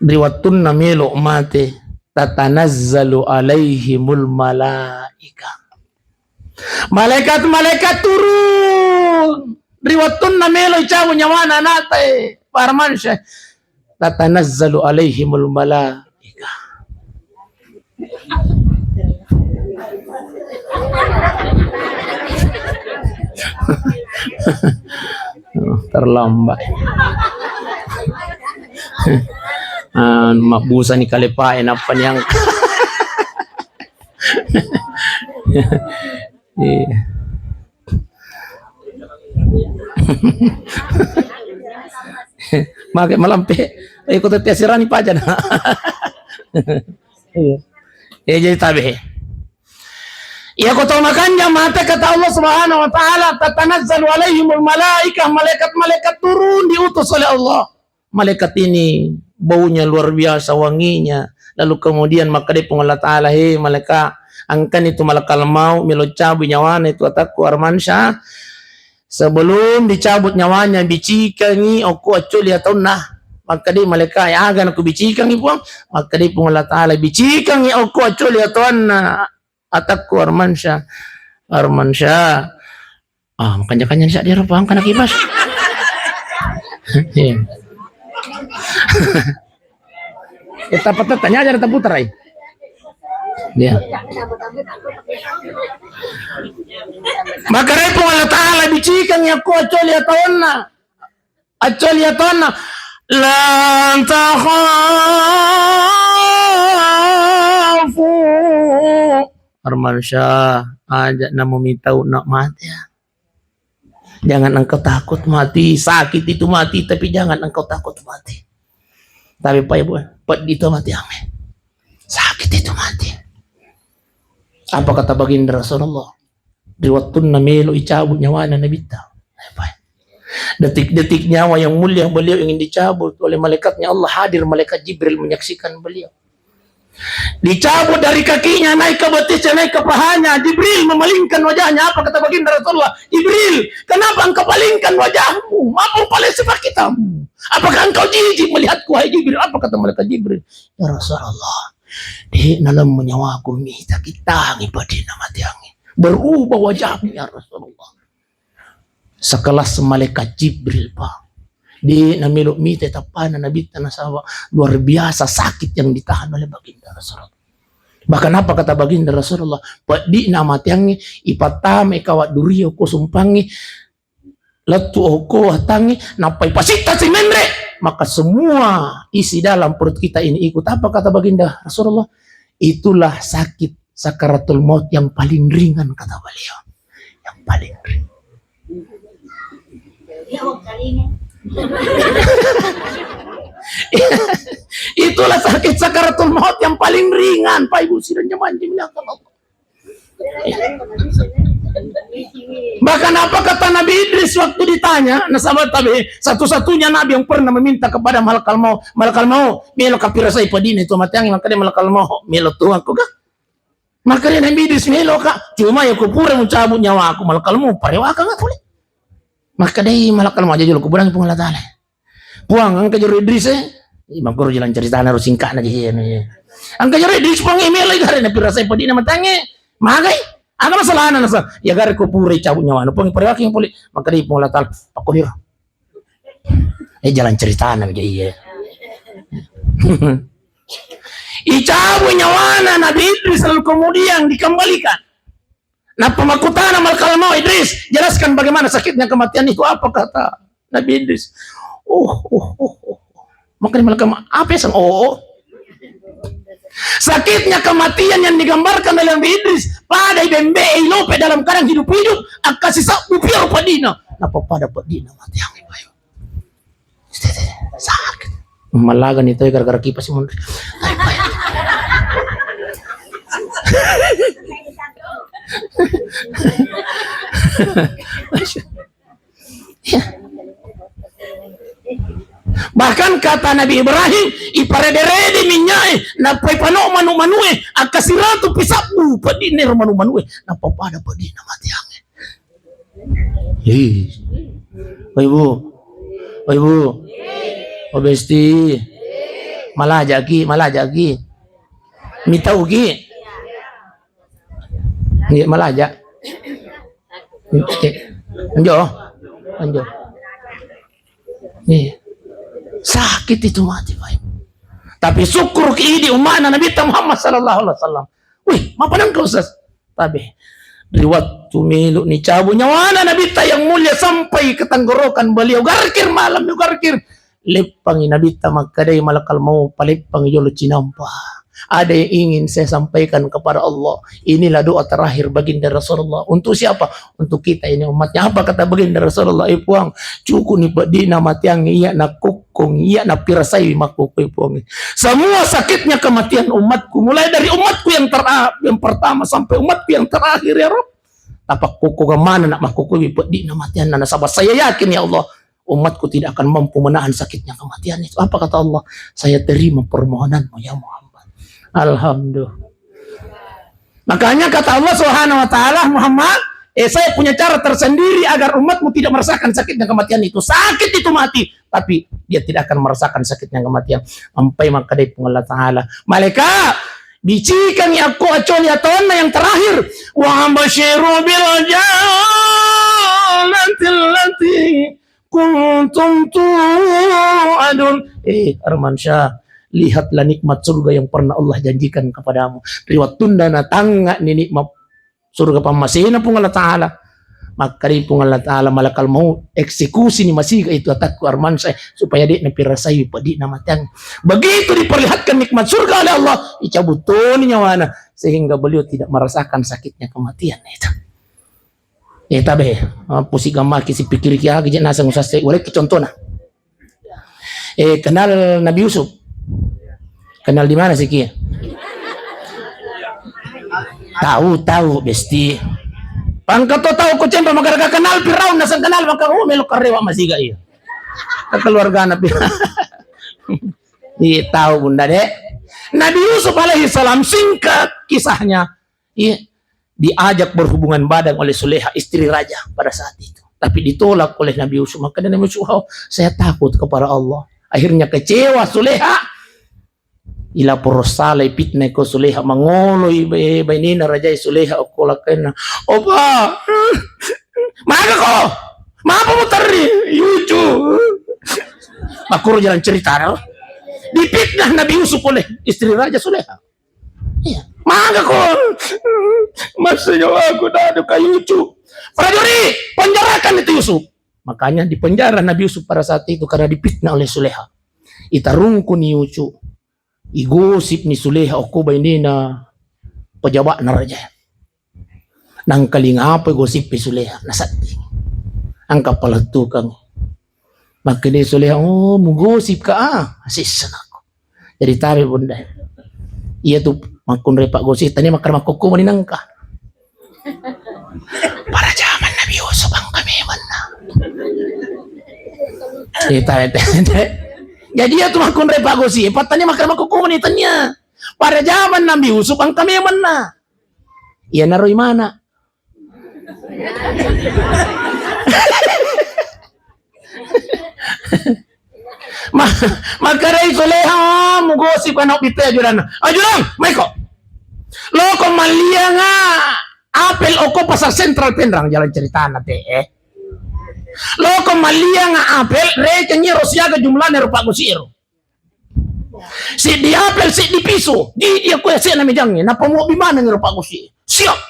Riwatun namelo mate tatanazzalu alaihimul malaika. Malaikat turun. Riwatun namelo icamu nyawana nate Parmansyah tatanazzalu alaihimul malaika. Terlambat. Mabusa ni kalipain apa yang Makai malampe ikut tiasirani pajan. Jadi tabe. Ya kau tahu makanya mata kata Allah Subhanahu wa taala tatanazzalu alaihimul malaikah, malaikat turun diutus oleh Allah. Malaikat ini baunya luar biasa wanginya. Lalu kemudian maka dia Allah Ta'ala malaikat angkan itu malakal mau melo cabut nyawana itu atakku Armansyah. Sebelum dicabut nyawanya bicikangi aku aculi atau nah maka dia malaikat ya agan aku bicikangi puang maka dia Allah Ta'ala bicikangi aku aculi atau nah atakku Armansyah. Makanya siya dia rapang ka nakibas. Kita tanya aja kita putar ay. Ya. Maka repong Allah Ta'ala bicikan ya ku acoli atona lan takhafu Armansya aja namu mitau nak mati ya. Jangan engkau takut mati, sakit itu mati, tapi jangan engkau takut mati. Tapi Pak Ibu, itu mati ame. Sakit itu mati. Apa kata baginda Rasulullah? Di waktu namelo icabut nyawa Nabi ta. Detik-detik nyawa yang mulia beliau ingin dicabut oleh malaikatnya Allah, hadir malaikat Jibril menyaksikan beliau. Dicabut dari kakinya, naik ke betisnya, naik ke pahanya. Jibril memalingkan wajahnya. Apa kata baginda Rasulullah? Jibril, kenapa engkau palingkan wajahmu? Apa paling sebab kitamu? Apakah engkau jijik melihatku, hai Jibril? Apa kata malaikat Jibril? Ya Rasulullah, di dalam menyawaku minta kita ngibadi nama tiangi. Berubah wajahmu ya Rasulullah. Sekelas malaikat Jibril, Pak. Di namiluk mite tapana nabi tanasawa luar biasa sakit yang ditahan oleh baginda Rasulullah. Bahkan apa kata baginda Rasulullah? Di nama tiangi ipatame kawat durio ko sumpangi letu oko hatangi napai pasita si mendre, maka semua isi dalam perut kita ini ikut. Apa kata baginda Rasulullah? Itulah sakit sakaratul maut yang paling ringan, kata beliau. Yang paling ringan. Itulah sakit sakaratul maut yang paling ringan, Pak Ibu sidang jemaah dimuliakan Allah. Bahkan apa kata Nabi Idris waktu ditanya, nasabat tabi satu-satunya nabi yang pernah meminta kepada malakal maut, melo kapirasai padine itu matiang, maka dia malakal maut melo tuang ko ka. Maka dia Nabi Idris melo ka, cuma ya kupura mencabut nyawa aku, malakal maut parewa ka enggak boleh. Maka dia malakal maut aja lu kuburang pengolah taala. Puang ang kajero Idris magkuro jalan cerita na singkat na diyan. Ang kajero Idris puang email lagi hari na pirasay padine matange. Magay, ano masalahan na sa ya gari ko pure cabut nyawa no puang parewa king puli. Maka dia pengolah taala pakulir. Jalan cerita na diyan. Icabut nyawa na Nabi Idris lalu kemudian dikembalikan. Nah pemakutana malakal maut Idris, jelaskan bagaimana sakitnya kematian itu. Apa kata Nabi Idris? Maka malakal maut apa yang sakitnya kematian yang digambarkan oleh Nabi Idris pada ibembe ilope dalam keadaan hidup-hidup akasi sabu piau padina. Napa pada padina mati yang ibayo. Sakit. Malagan itu gara-gara kipas mun. Bahkan kata Nabi Ibrahim iparederede minyai napai pano manu-manue akasiratu pisabu padine manu-manue napa pada padina matiange. Ibu obesti malajaki mitaugi nggih malaja anjo nih sakit itu mati Pak. Tapi syukur ke umat Nabi Muhammad sallallahu alaihi wasallam. Wih, mapanan kau Ustaz? Tapi riwayat tumilu ni cabut nyawa Nabi yang mulia sampai ke tenggorokan beliau garkir malam garkir lepangi Nabi makadai malakal mau palepangi jolo cinampa. Ada yang ingin saya sampaikan kepada Allah. Inilah doa terakhir baginda Rasulullah. Untuk siapa? Untuk kita ini umatnya. Apa kata baginda Rasulullah? Puang, cukup ni di nama tiang iya na kukung, iya na pirasai makuku puang. Semua sakitnya kematian umatku, mulai dari umatku yang pertama sampai umatku yang terakhir ya Rabb. Apa kuku kemana nak makuku di nama tiang nana sahabat. Saya yakin ya Allah, umatku tidak akan mampu menahan sakitnya kematian itu. Apa kata Allah? Saya terima permohonanmu ya Muhammad. Alhamdulillah. Makanya kata Allah Subhanahu wa taala, Muhammad, saya punya cara tersendiri agar umatmu tidak merasakan sakitnya kematian itu. Sakit itu mati, tapi dia tidak akan merasakan sakitnya kematian. Sampai maka dari Allah taala, malaikat bicikan ya aku acol ya tahun yang terakhir wa basyiru bil jannati allati kuntum tu'adun. Armansyah, lihatlah nikmat surga yang pernah Allah janjikan kepadamu. Riwat tunda na tanga ni nikmat surga pamasina pun Allah Ta'ala. Maka rin pun Allah Ta'ala malakal mau eksekusi ni masiga itu atakku Armansyah supaya di napirasay pa di namatang. Begitu diperlihatkan nikmat surga oleh Allah, icabuton nyawana sehingga beliau tidak merasakan sakitnya kematian itu. Tabe, pusi gamma kisi pikir kia gejek nasa ngusase oleh contohna. Kenal Nabi Yusuf. Kenal di mana sih kia? Tahu besti. Pangkato tahu ko cempa magaraga kenal Firaun nasang kenal maka melok karewa masiga iya. Keluarga Nabi. Iya tahu bunda dek. Nabi Yusuf alaihi salam singkat kisahnya. Iya diajak berhubungan badan oleh Sulaiha istri raja pada saat itu. Tapi ditolak oleh Nabi Yusuf. Maka Nabi Yusuf, saya takut kepada Allah. Akhirnya kecewa Sulaiha. Ila porosala ipitna ko Sulaiha mangoloy bainina raja Sulaiha okolakena opa maga ko maapa mo tari yucu makuro jalan cerita no? Dipitnah Nabi Yusuf oleh istri raja Sulaiha. Iya maga ko maksudnya aku dah ada yucu prajurit penjarakan itu Yusuf. Makanya dipenjara Nabi Yusuf pada saat itu karena dipitnah oleh Sulaiha. Itarungku ni yucu igosip ni Sulaiha ako ba hindi na pejabat na raja. Nang kalingapoy gosip ni Sulaiha nasati. Ang kapalatukang. Makini Sulaiha, mugosip ka asisan ako. Jadi tabi bunda. Iya tu makunre pak gosip tani makar makukumo ni nangka. Para zaman Nabi Yusuf ang kami mana. Tabi. Jadi dia tuh makun repagosi, patanya makan komunitasnya. Pada zaman Nabi Yusuf ang kami mana? Iya naroy mana? Maka ray Sulaiha mugosip kan opite ajuran. Ajuran, Maiko. Loko malia nga apel oko pasar sentral Penrang jalan cerita nate Loko malia nga apel reke nyero siaga jumlahnya rupa gusiro. Si di apel si di piso di dia kuya siya na medangnya na pamu bimana nga rupa gusiro. Siap.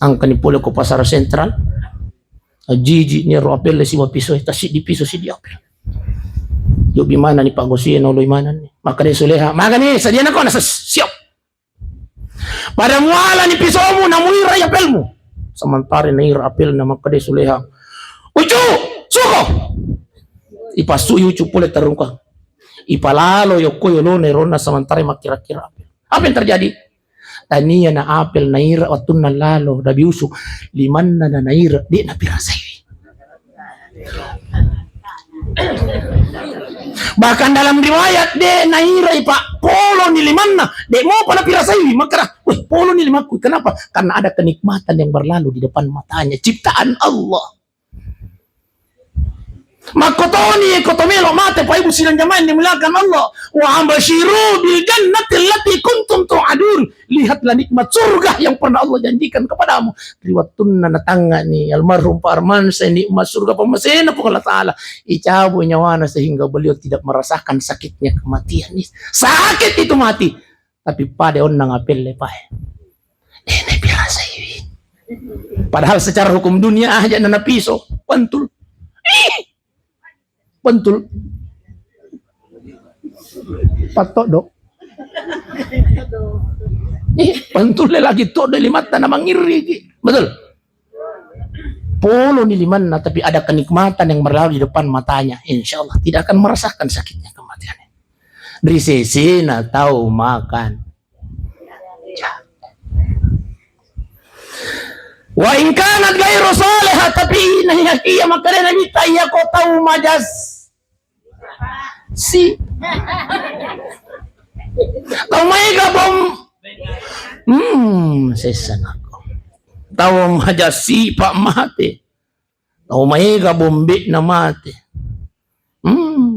Ang kanipolo ko pasar sentral. Jiji nyero apel le si piso ita si di piso si di apel. Yo bimana ni Pak Gusiro no mana ni. Maka ni Sulaiha, maka ni sadian ako nasa siap. Pada muala ni piso mo na muira ya apelmu. Samantara na ira apel na maka ni Sulaiha. Ucu, suko. Ipasu ucu pula terungkang. Ipalalo yoko yolo nerona samantara makira-kira apel. Apa yang terjadi? Tania na apel naira watun na lalo Nabi Yusuf liman na naira di napirasay. Bahkan dalam riwayat de naira ipa polo ni liman na de mo pa napirasay makara. Polo ni limaku kenapa? Karena ada kenikmatan yang berlalu di depan matanya ciptaan Allah. Makotoni kotomelo mate pa ibu silang jamain dimulakan Allah wa ambashiru bil jannati allati kuntum tu'adun. Lihatlah nikmat surga yang pernah Allah janjikan kepadamu. Riwatun na natanga ni almarhum Pak Armansyah nikmat surga pamasena po Allah Ta'ala icabu nyawana sehingga beliau tidak merasakan sakitnya kematian. Sakit itu mati tapi pada onang apel lepai pirasa ini. Padahal secara hukum dunia aja nana piso pantul Pentul. Patok dok. Pentul lagi tok dari mata na mangiri. Betul. Polo ni liman na tapi ada kenikmatan yang berlalu di depan matanya. Insya Allah tidak akan merasakan sakitnya kematian. Dari sisi na tahu makan. Wa in kanat ghairu salihah tapi nahiya makare nabi tayya ko tahu majas. Si kamay gabom sesan ako tahu majas si pak mate tahu may gabom bit na mate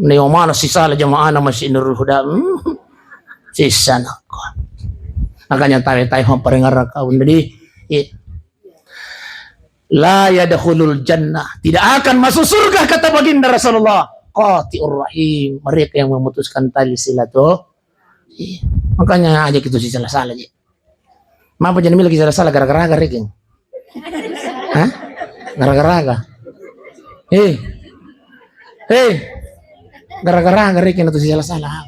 niyo mana si sala jamaah na masinurul huda sesan ako makanya tayo parengar ka jadi La yadkhulul jannah, tidak akan masuk surga kata baginda Rasulullah. Qati'ur rahim, mereka yang memutuskan tali silaturahim. Makanya aja gitu sih salah-salah aja. Mapa jadi lagi salah-salah gara-gara reking. Hah? Gara-gara. Hei. Gara-gara reking itu sih salah-salah.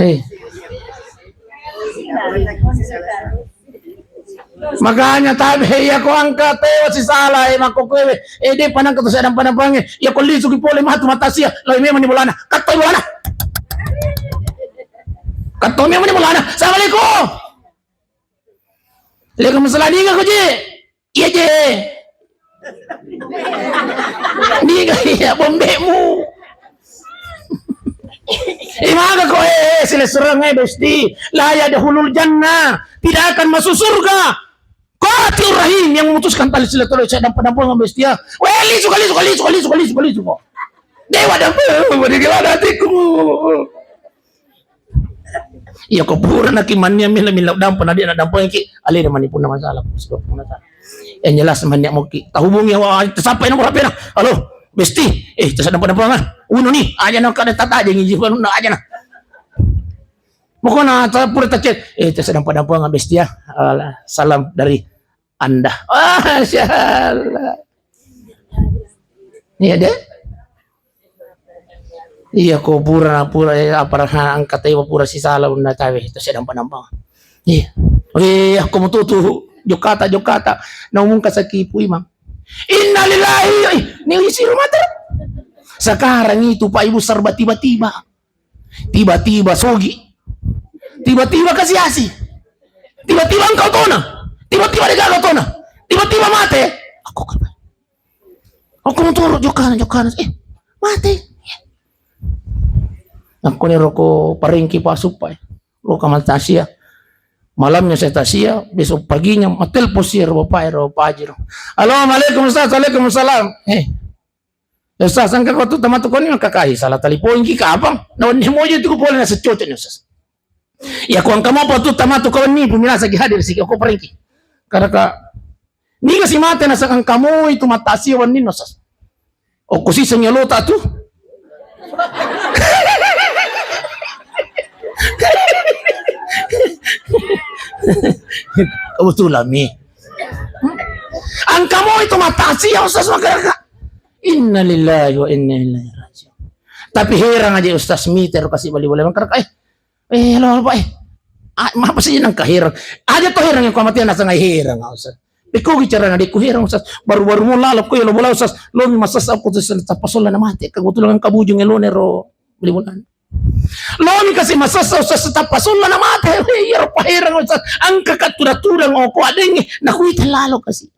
Hei. Makanya tabi ya ko angka teo si salah mako kwe di panang kato sa panang pange ya ko liso ki pole matu matasia lawi memang ni bulana katoy bulana katoy memang ni bulana assalamualaikum lekum salam dinga ko je iya je dinga ya bombemu imaga ko sila serang besti la yadkhulul jannah, tidak akan masuk surga. Qati'ur rahim, yang memutuskan tali silaturahim dan penampungan bestia. Weli sukali. Dewa dampu, bagaimana hatiku? Iya kupura nak imannya mila dampu nadi nak dampu yang ki alih dengan pun masalah. Yang jelas mannya mau ki hubungi sampai nomor HP na. Halo, besti. Terus dampu kan? Uno nih, aja nak ada tata aja ngiji pun aja nah. Mukona pura tacet. Terus dampu kan bestia. Salam dari Anda. Masyaallah. Iya deh. Iya ko pura apa angkat ayo pura si salah unda tawe itu sedang panampang. Iya. Aku mututu jokata namun kasakipu imam. Innalillahi ni isi rumah ter. Sekarang itu Pak Ibu serba tiba-tiba sogi. Tiba-tiba kasih asi. Tiba-tiba engkau tona. Tiba-tiba dia gagal tona. Tiba-tiba mati. Aku mau turun jokan. Mati. Aku ni roko paringki pasupai. Roko maltasia. Malamnya saya tasia, besok paginya matel posir bapak pajiro. Assalamualaikum Ustaz. Waalaikumsalam. Ustaz sangka kau tu tamat kau ni makakai salah telepon ki kapang. Nawan ni mojo tu ko boleh na secocok ni Ustaz. Ya kau angka mau tu tamat kau ni pemirsa lagi hadir sih aku paringki. Karena ni kasi mate na sakang kamu itu matasi wan nino sas. O kusi senyalota tu. Kebetulan nih. Ang kamu itu matasi ya Ustaz maka. Innalillahi wa inna ilaihi raji'un. Tapi heran aja Ustaz meter kasih balik-balik maka halo Pak. Maaf sih nang kahirang. Aja to hirang yang kamatian nasa ngai hirang Ustaz. Iko bicara na di ko hirang Ustaz. Baru-baru mo lalap ko yo bola Ustaz. Lo masas ako sa tapasola na mate. Kagutulang kabujong ng lonero balibulan. Lo ni kasi masas Ustaz sa tapasola na mate. Iro pa hirang Ustaz. Ang kakaturaturang o ko ading nakuita lalo kasi.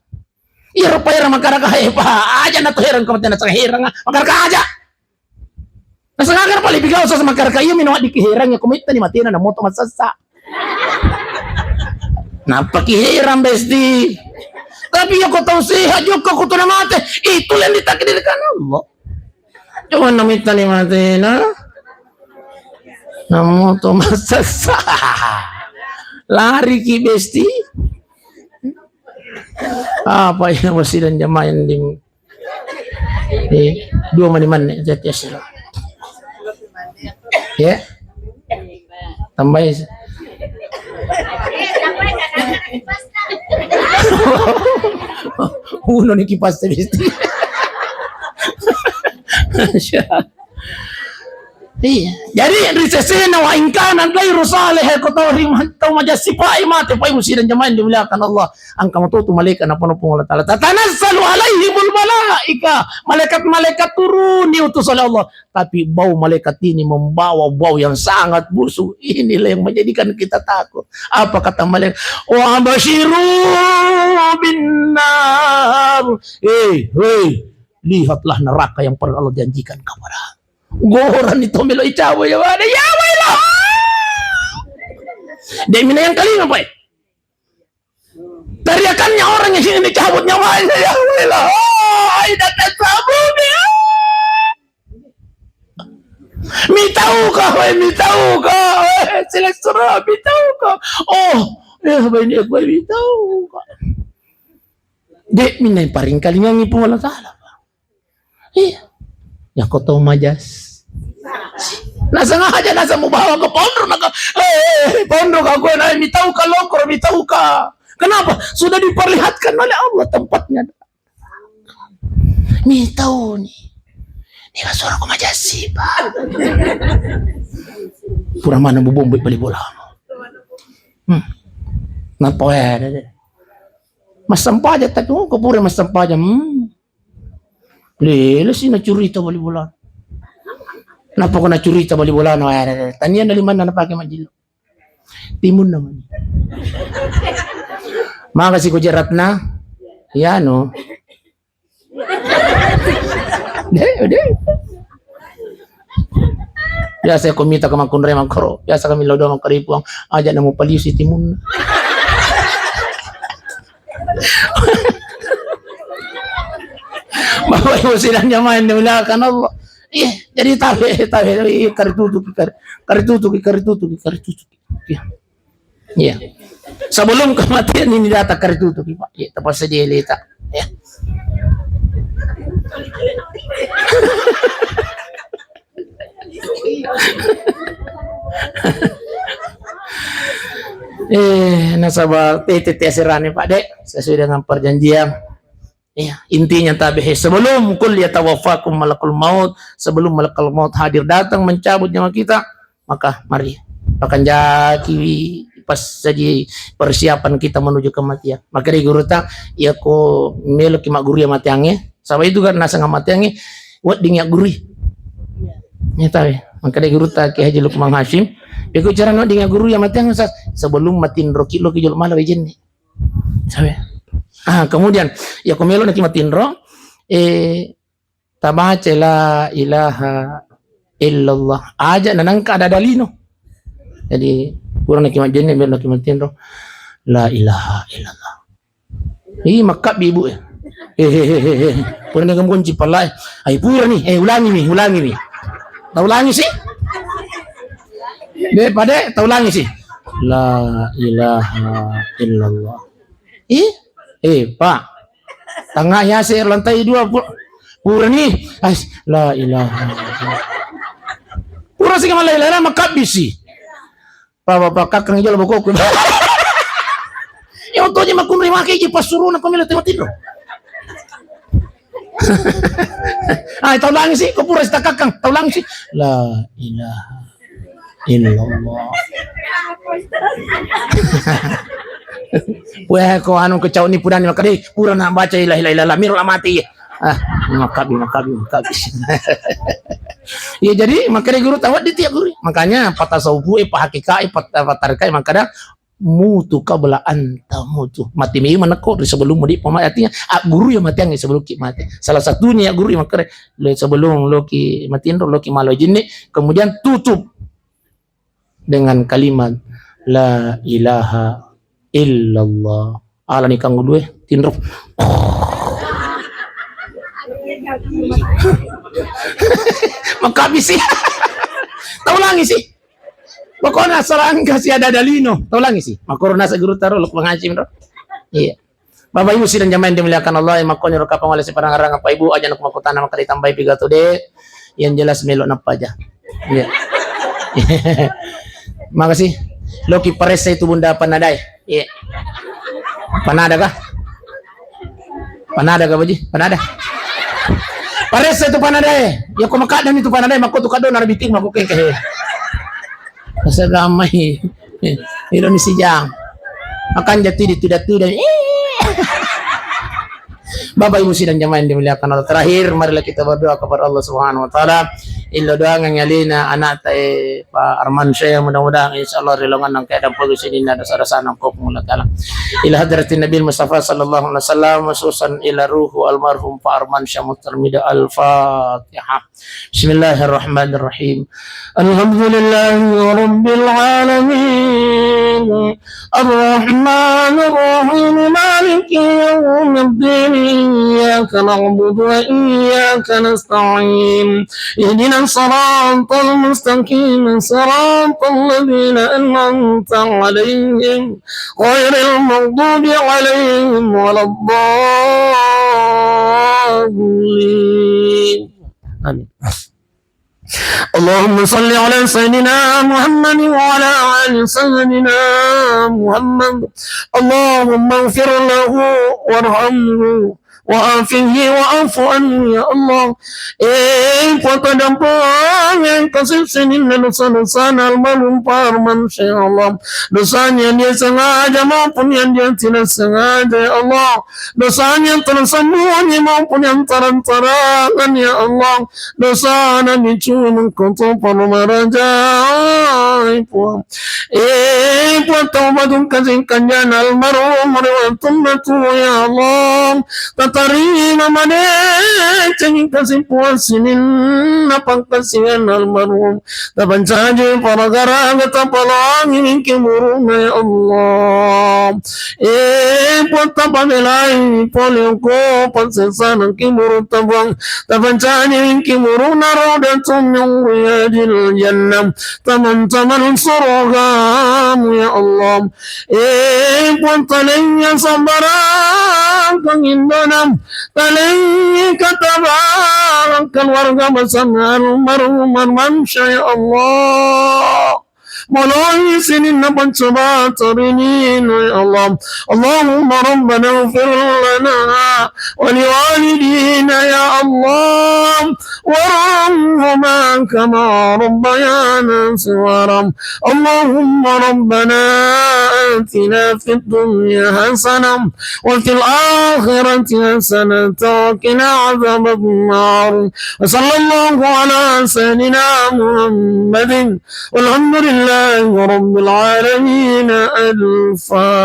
Iro pa hirang magkarakahe pa. Aja na to hirang kamatian nasa hirang magkaraka aja. Nasa ngagar pala ibigaw Ustaz magkaraka iyo minuha di kihirang ya kumita ni matina na moto masasa. Napakihiram besti. Tapi ako tahu sihat juga ko to na mate. Itu lang ditakdirkan Allah. Jangan namita ni mate na. Namo to masasa. Lari ki besti. Apa yang masih dan jamayan di dua maniman jati asal. Ya. Tambah uno ni kipas besti. Iya. Jadi risesena wa ingkanan ghairu salih ko tawrim hatta majasifa imate pa musidan jamain dimuliakan Allah. Angka matutu malaikat na punong Allah taala. Tatanazzalu alaihimul malaika. Malaikat turun diutus oleh Allah. Tapi bau malaikat ini membawa bau yang sangat busuk. Inilah yang menjadikan kita takut. Apa kata malaikat? Wa basyiru binnar. Lihatlah neraka yang pernah Allah janjikan kepada. Goran itu melo icawa ya wala ya wala. Demi yang kali apa? Teriakannya orang yang ingin dicabut nyawanya ya wala. Ai datang sabun ya. Mitau kah? Selesai mitau kah? Oh, ya ini aku mitau kah? Dek minay paring kalingangi po wala tala. Iya. Yang kau tahu majas. Nasa nga aja, nasa mo bawa ka pondro na ka. Pondro ka ko na bitaw ka lokor, bitaw ka. Kenapa? Sudah diperlihatkan oleh Allah tempatnya. Bitaw nih. Ini suara ko majasi pa. Pura mana bubomboy bali bola. Napa ya? Mas sampaja tapi ko pura mas sampaja. Lele sih na curita bali bola. Napa ko na curita bali bola no? Tanian dari mana na pakai majilo? Timun naman. Makasih ko jerat na. Ya no. Deh. Biasa ko mita ka magkunre magkoro. Biasa kami laudaw magkaripo ang aja na mo paliw si timun. Bawa mo silang nyaman na wala ka na. Jadi tabi, karitutuki. Ya. Sebelum kematian ini datang karitutuki Pak. Ya, tapos sa dielita. Ya. Nasabah TTT-sirani Pak Dek sesuai dengan perjanjian. Ya, intinya tabi sebelum kul yatawaffakum malakul maut, sebelum malakul maut hadir datang mencabut nyawa kita, maka mari akan jaki pas saja persiapan kita menuju kematian. Maka di guru tak ya ko melo ki maguru ya matiange. Sama itu kan nasa ngamatiange wat dingyak guri. Ya tahu. Maka di guru tak ki Haji Lukman Hashim. Ya ko cara no dingyak guru ya matiange sebelum matin roki lo ki jol mala wejin ni. Sabe? Kemudian ya komelo nanti matinro tabaca la ilaha illallah aja nanangka ada dalino. Jadi kurang nak majen biar nak matinro la ilaha illallah. Makap ibu ya. Pura nak kunci palai. Ai pura ni. Ulangi ni. Tahu ulangi sih? Daripada tahu ulangi sih. La ilaha illallah. Pak, tengahnya saya lantai 2 pura ni. La ilaha illallah. Pura sih kamala ilaha makap bisi. Pak kakang jual buku. Ya untuk aja makun terima kasih pas suruh nak komelo tengok tidur. Tahu lagi sih, kau pura sih kakang, tahu lagi sih. La ilaha illallah. Wah, kau anu kecau ni pura ni makade pura nak baca ilah mirul mati. Makabi. Ya jadi makade guru tawat di tiap guru. Makanya patasawufu pa hakika patarkai makada mutu qabla anta mutu. Mati mi manako sebelum mudi pematinya guru yang mati yang sebelum ki mati. Salah satunya guru yang makade sebelum loki matiin loki malo jinni kemudian tutup dengan kalimat la ilaha illallah. Ala ni kang dua tinro. Makabi sih. Tahu lagi sih. Pokoknya sarang kasih ada dalino. Tahu lagi sih. Makorona sa guru taro lok mangacim ro. Iya. Bapak Ibu sidang jamaah yang dimuliakan Allah yang makonyo ro kapang wala si parang-arang apa Ibu aja nak makutana maka ditambah pigato de. Yang jelas melo napa aja. Iya. Makasih. Loki paresa itu bunda panaday. Iya. Panada kah? Panada kah Baji? Panada. Paresa itu panaday. Ya ko makadam itu panaday makoto kado narabiting makukeng kahe. Asa gamay. Ilo ni si Jang. Akan jatuh dan Bapak Ibu sidang jamaah yang dimuliakan Allah. Terakhir marilah kita berdoa kepada Allah Subhanahu wa taala. Illa doa ngalina anak Pak Arman Syekh mudah-mudahan insyaallah rilongan nang keadaan polusi ini ada sarasana kok mula taala. Ila hadratin Nabi Mustafa sallallahu alaihi wasallam khususan ila ruhu almarhum Pak Arman Syekh Mutarmida Al-Fatihah. Bismillahirrahmanirrahim. Alhamdulillahirabbil alamin. Arrahmanirrahim. Maliki yaumiddin. إياك نعبد وإياك نستعين اهدنا الصراط المستقيم صراط الذين أنعمت عليهم غير المغضوب عليهم ولا الضالين آمين. اللهم صل على سيدنا محمد وعلى آل سيدنا محمد. اللهم اغفر له وارحمه وعافه وعف عنه ya Allah. Kota dampang yang kasih senin dosa-dosa almarhum Parman ya Allah, dosanya dia sengaja maupun yang dia tidak sengaja ya Allah, dosanya tersembunyi maupun yang terang-terangan ya Allah, dosa Nabi cuma kotor pemaraja puang puang taubatun kasihkan jangan almarhum merewatun ya Allah. Tarina mane cengin kasih puasinin napang kasihan almarhum taban saja para gara gata palangin kimuruna ya Allah. Buat tapanelai polioko pansesan kimuru tabang taban saja kimuruna roda tumyung yadil jannam taman-taman surgamu ya Allah. Buat talenya sambarang kangindonam Talai katabarkan warga bersama almarhum Armansyah ya Allah. Melalui sinin pencoba terinin ya Allah. Allahumma rabbana ighfir lana wa liwalidina ya Allah warhamhuma kama rabbayana shighara. Allahumma rabbana atina fid dunya hasanah wa fil akhirati hasanah wa qina adzaban nar. Wa sallallahu ala sayyidina Muhammadin walhamdulillah رب العالمين. الفاتحة.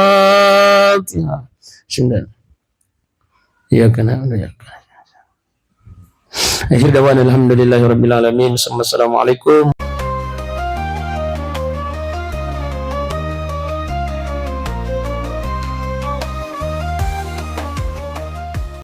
شكرا. إياك نعبد وإياك نستعين. الحمد لله رب العالمين. السلام عليكم.